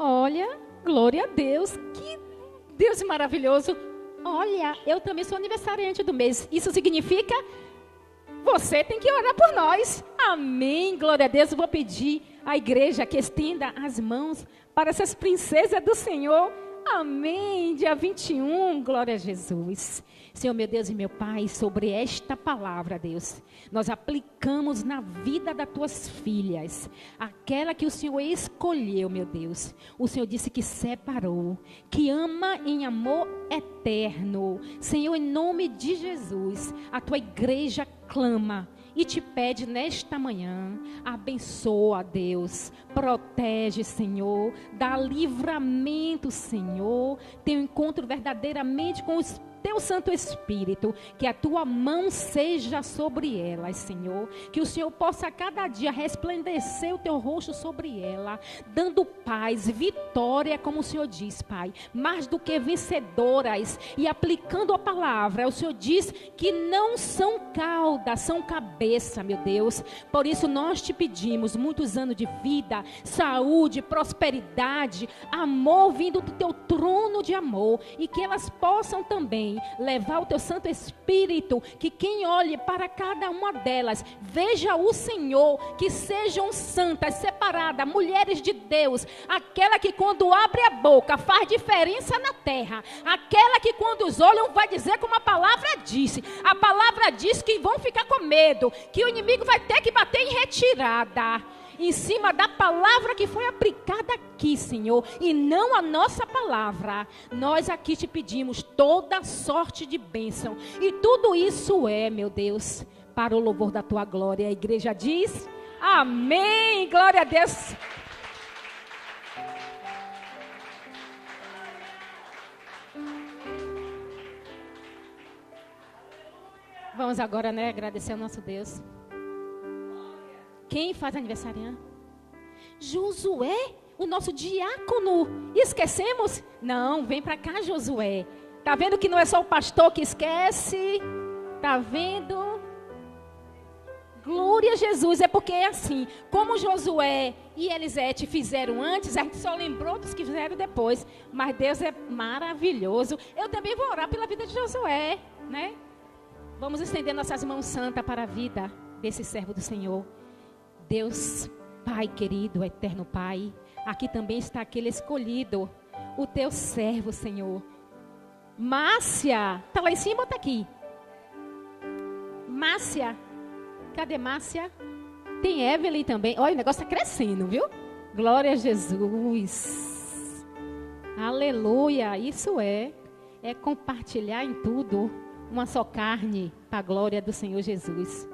Olha, glória a Deus, que Deus maravilhoso. Olha, eu também sou aniversariante do mês. Isso significa, você tem que orar por nós. Amém, glória a Deus. Eu vou pedir à igreja que estenda as mãos para essas princesas do Senhor. Amém, dia 21, glória a Jesus. Senhor, meu Deus e meu Pai, sobre esta palavra, Deus, nós aplicamos na vida das tuas filhas, aquela que o Senhor escolheu, meu Deus. O Senhor disse que separou, que ama em amor eterno. Senhor, em nome de Jesus, a tua igreja clama e te pede nesta manhã, abençoa, Deus, protege, Senhor, dá livramento, Senhor, tem um encontro verdadeiramente com o Espírito teu Santo Espírito, que a tua mão seja sobre elas, Senhor, que o Senhor possa a cada dia resplandecer o teu rosto sobre ela, dando paz, vitória, como o Senhor diz, Pai, mais do que vencedoras, e aplicando a palavra, o Senhor diz que não são cauda, são cabeça, meu Deus. Por isso nós te pedimos muitos anos de vida, saúde, prosperidade, amor vindo do teu trono de amor, e que elas possam também levar o teu Santo Espírito, que quem olhe para cada uma delas, veja o Senhor, que sejam santas, separadas, mulheres de Deus, aquela que quando abre a boca faz diferença na terra, aquela que quando os olham vai dizer como a palavra disse. A palavra diz que vão ficar com medo, que o inimigo vai ter que bater em retirada, em cima da palavra que foi aplicada aqui, Senhor, e não a nossa palavra. Nós aqui te pedimos toda sorte de bênção, e tudo isso é, meu Deus, para o louvor da tua glória. A igreja diz, amém, glória a Deus. Vamos agora, né, agradecer ao nosso Deus. Quem faz aniversário? Josué, o nosso diácono. Esquecemos? Não, vem para cá, Josué. Tá vendo que não é só o pastor que esquece? Tá vendo? Glória a Jesus. É porque é assim, como Josué e Elisete fizeram antes, a gente só lembrou dos que fizeram depois. Mas Deus é maravilhoso. Eu também vou orar pela vida de Josué, né? Vamos estender nossas mãos santas para a vida desse servo do Senhor. Deus, Pai querido, eterno Pai, aqui também está aquele escolhido, o teu servo, Senhor. Márcia, está lá em cima ou está aqui? Márcia, cadê Márcia? Tem Evelyn também. Olha, o negócio está crescendo, viu? Glória a Jesus. Aleluia, isso é compartilhar em tudo, uma só carne, para a glória do Senhor Jesus.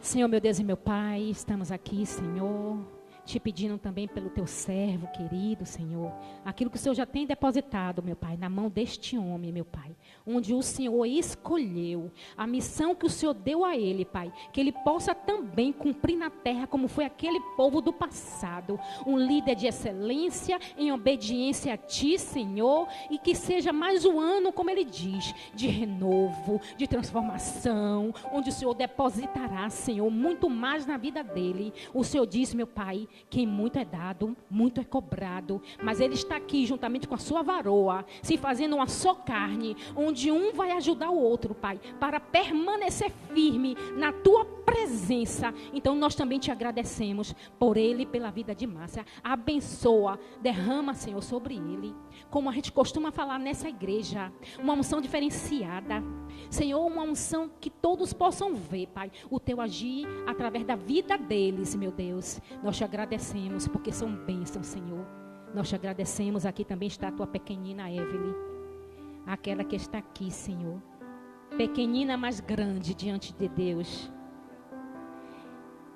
Senhor, meu Deus e meu Pai, estamos aqui, Senhor, te pedindo também pelo teu servo querido, Senhor, aquilo que o Senhor já tem depositado, meu Pai, na mão deste homem, meu Pai, onde o Senhor escolheu, a missão que o Senhor deu a ele, Pai, que ele possa também cumprir na terra, como foi aquele povo do passado, um líder de excelência, em obediência a Ti, Senhor, e que seja mais um ano, como ele diz, de renovo, de transformação, onde o Senhor depositará, Senhor, muito mais na vida dele. O Senhor diz, meu Pai, quem muito é dado, muito é cobrado. Mas ele está aqui juntamente com a sua varoa, se fazendo uma só carne, onde um vai ajudar o outro, Pai, para permanecer firme na tua presença. Então nós também te agradecemos por ele e pela vida de Márcia. Abençoa, derrama, Senhor, sobre ele, como a gente costuma falar nessa igreja, uma unção diferenciada, Senhor, uma unção que todos possam ver, Pai, o teu agir através da vida deles, meu Deus. Nós te agradecemos porque são bênçãos, Senhor. Nós te agradecemos. Aqui também está a tua pequenina Evelyn, aquela que está aqui, Senhor, pequenina, mas grande diante de Deus.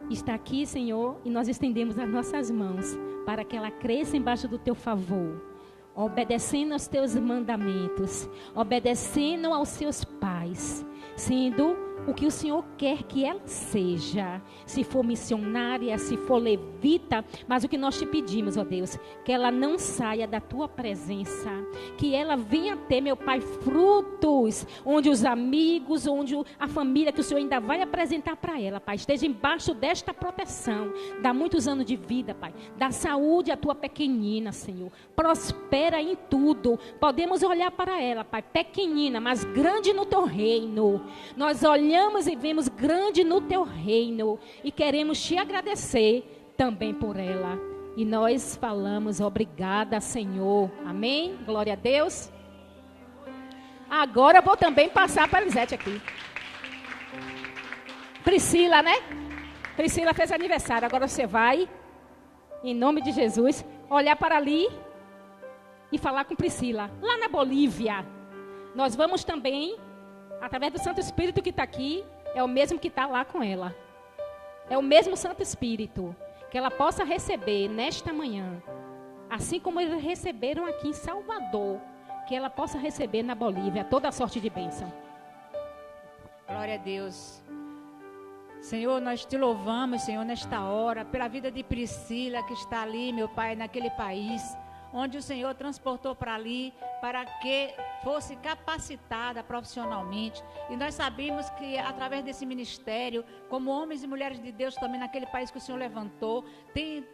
Está aqui, Senhor, e nós estendemos as nossas mãos para que ela cresça embaixo do teu favor, obedecendo aos teus mandamentos, obedecendo aos seus pais, sendo o que o Senhor quer que ela seja, se for missionária, se for levita, mas o que nós te pedimos, ó Deus, que ela não saia da tua presença, que ela venha ter, meu Pai, frutos, onde os amigos, onde a família que o Senhor ainda vai apresentar para ela, Pai, esteja embaixo desta proteção, dá muitos anos de vida, Pai, dá saúde à tua pequenina, Senhor, prospera em tudo. Podemos olhar para ela, Pai, pequenina, mas grande no teu reino. Nós olhamos e vemos grande no teu reino e queremos te agradecer também por ela. E nós falamos obrigada, Senhor. Amém? Glória a Deus. Agora eu vou também passar para a Elisete aqui. Priscila, né? Priscila fez aniversário. Agora você vai, em nome de Jesus, olhar para ali e falar com Priscila. Lá na Bolívia, nós vamos também, através do Santo Espírito que está aqui, é o mesmo que está lá com ela. É o mesmo Santo Espírito, que ela possa receber nesta manhã, assim como eles receberam aqui em Salvador, que ela possa receber na Bolívia toda a sorte de bênção. Glória a Deus. Senhor, nós te louvamos, Senhor, nesta hora, pela vida de Priscila, que está ali, meu Pai, naquele país, onde o Senhor transportou para ali, para que fosse capacitada profissionalmente. E nós sabemos que, através desse ministério, como homens e mulheres de Deus também naquele país que o Senhor levantou, tem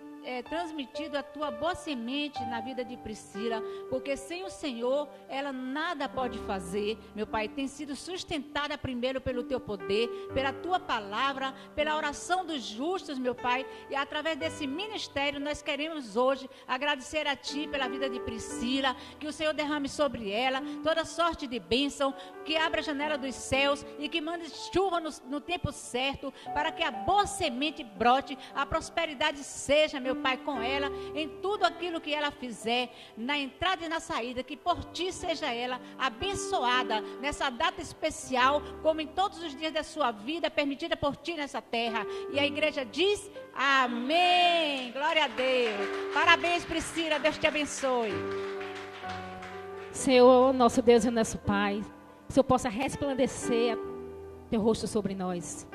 transmitido a tua boa semente na vida de Priscila, porque sem o Senhor ela nada pode fazer, meu Pai. Tem sido sustentada primeiro pelo teu poder, pela tua palavra, pela oração dos justos, meu Pai, e através desse ministério nós queremos hoje agradecer a ti pela vida de Priscila, que o Senhor derrame sobre ela toda sorte de bênção, que abra a janela dos céus e que mande chuva no tempo certo, para que a boa semente brote, a prosperidade seja, meu Pai, com ela, em tudo aquilo que ela fizer, na entrada e na saída, que por ti seja ela abençoada nessa data especial, como em todos os dias da sua vida, permitida por ti nessa terra. E a igreja diz, amém, glória a Deus. Parabéns, Priscila, Deus te abençoe. Senhor, nosso Deus e nosso Pai, que o Senhor possa resplandecer teu rosto sobre nós,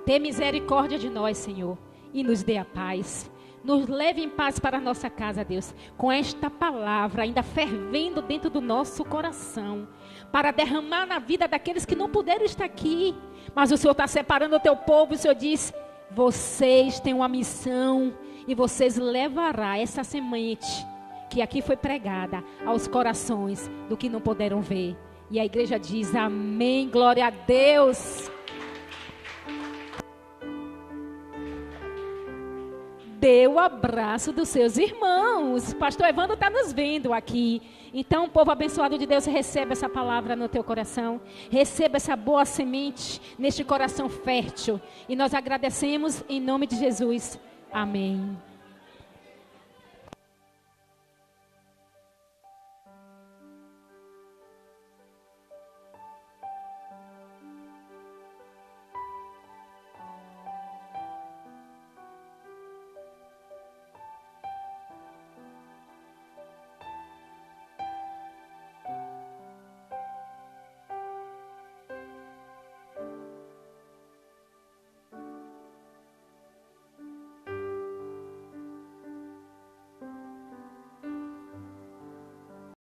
ter misericórdia de nós, Senhor, e nos dê a paz. Nos leve em paz para a nossa casa, Deus, com esta palavra ainda fervendo dentro do nosso coração, para derramar na vida daqueles que não puderam estar aqui, mas o Senhor está separando o teu povo. O Senhor diz, vocês têm uma missão e vocês levarão essa semente que aqui foi pregada aos corações do que não puderam ver. E a igreja diz, amém, glória a Deus. Dê o abraço dos seus irmãos. Pastor Evandro está nos vendo aqui. Então, povo abençoado de Deus, receba essa palavra no teu coração. Receba essa boa semente neste coração fértil. E nós agradecemos em nome de Jesus. Amém.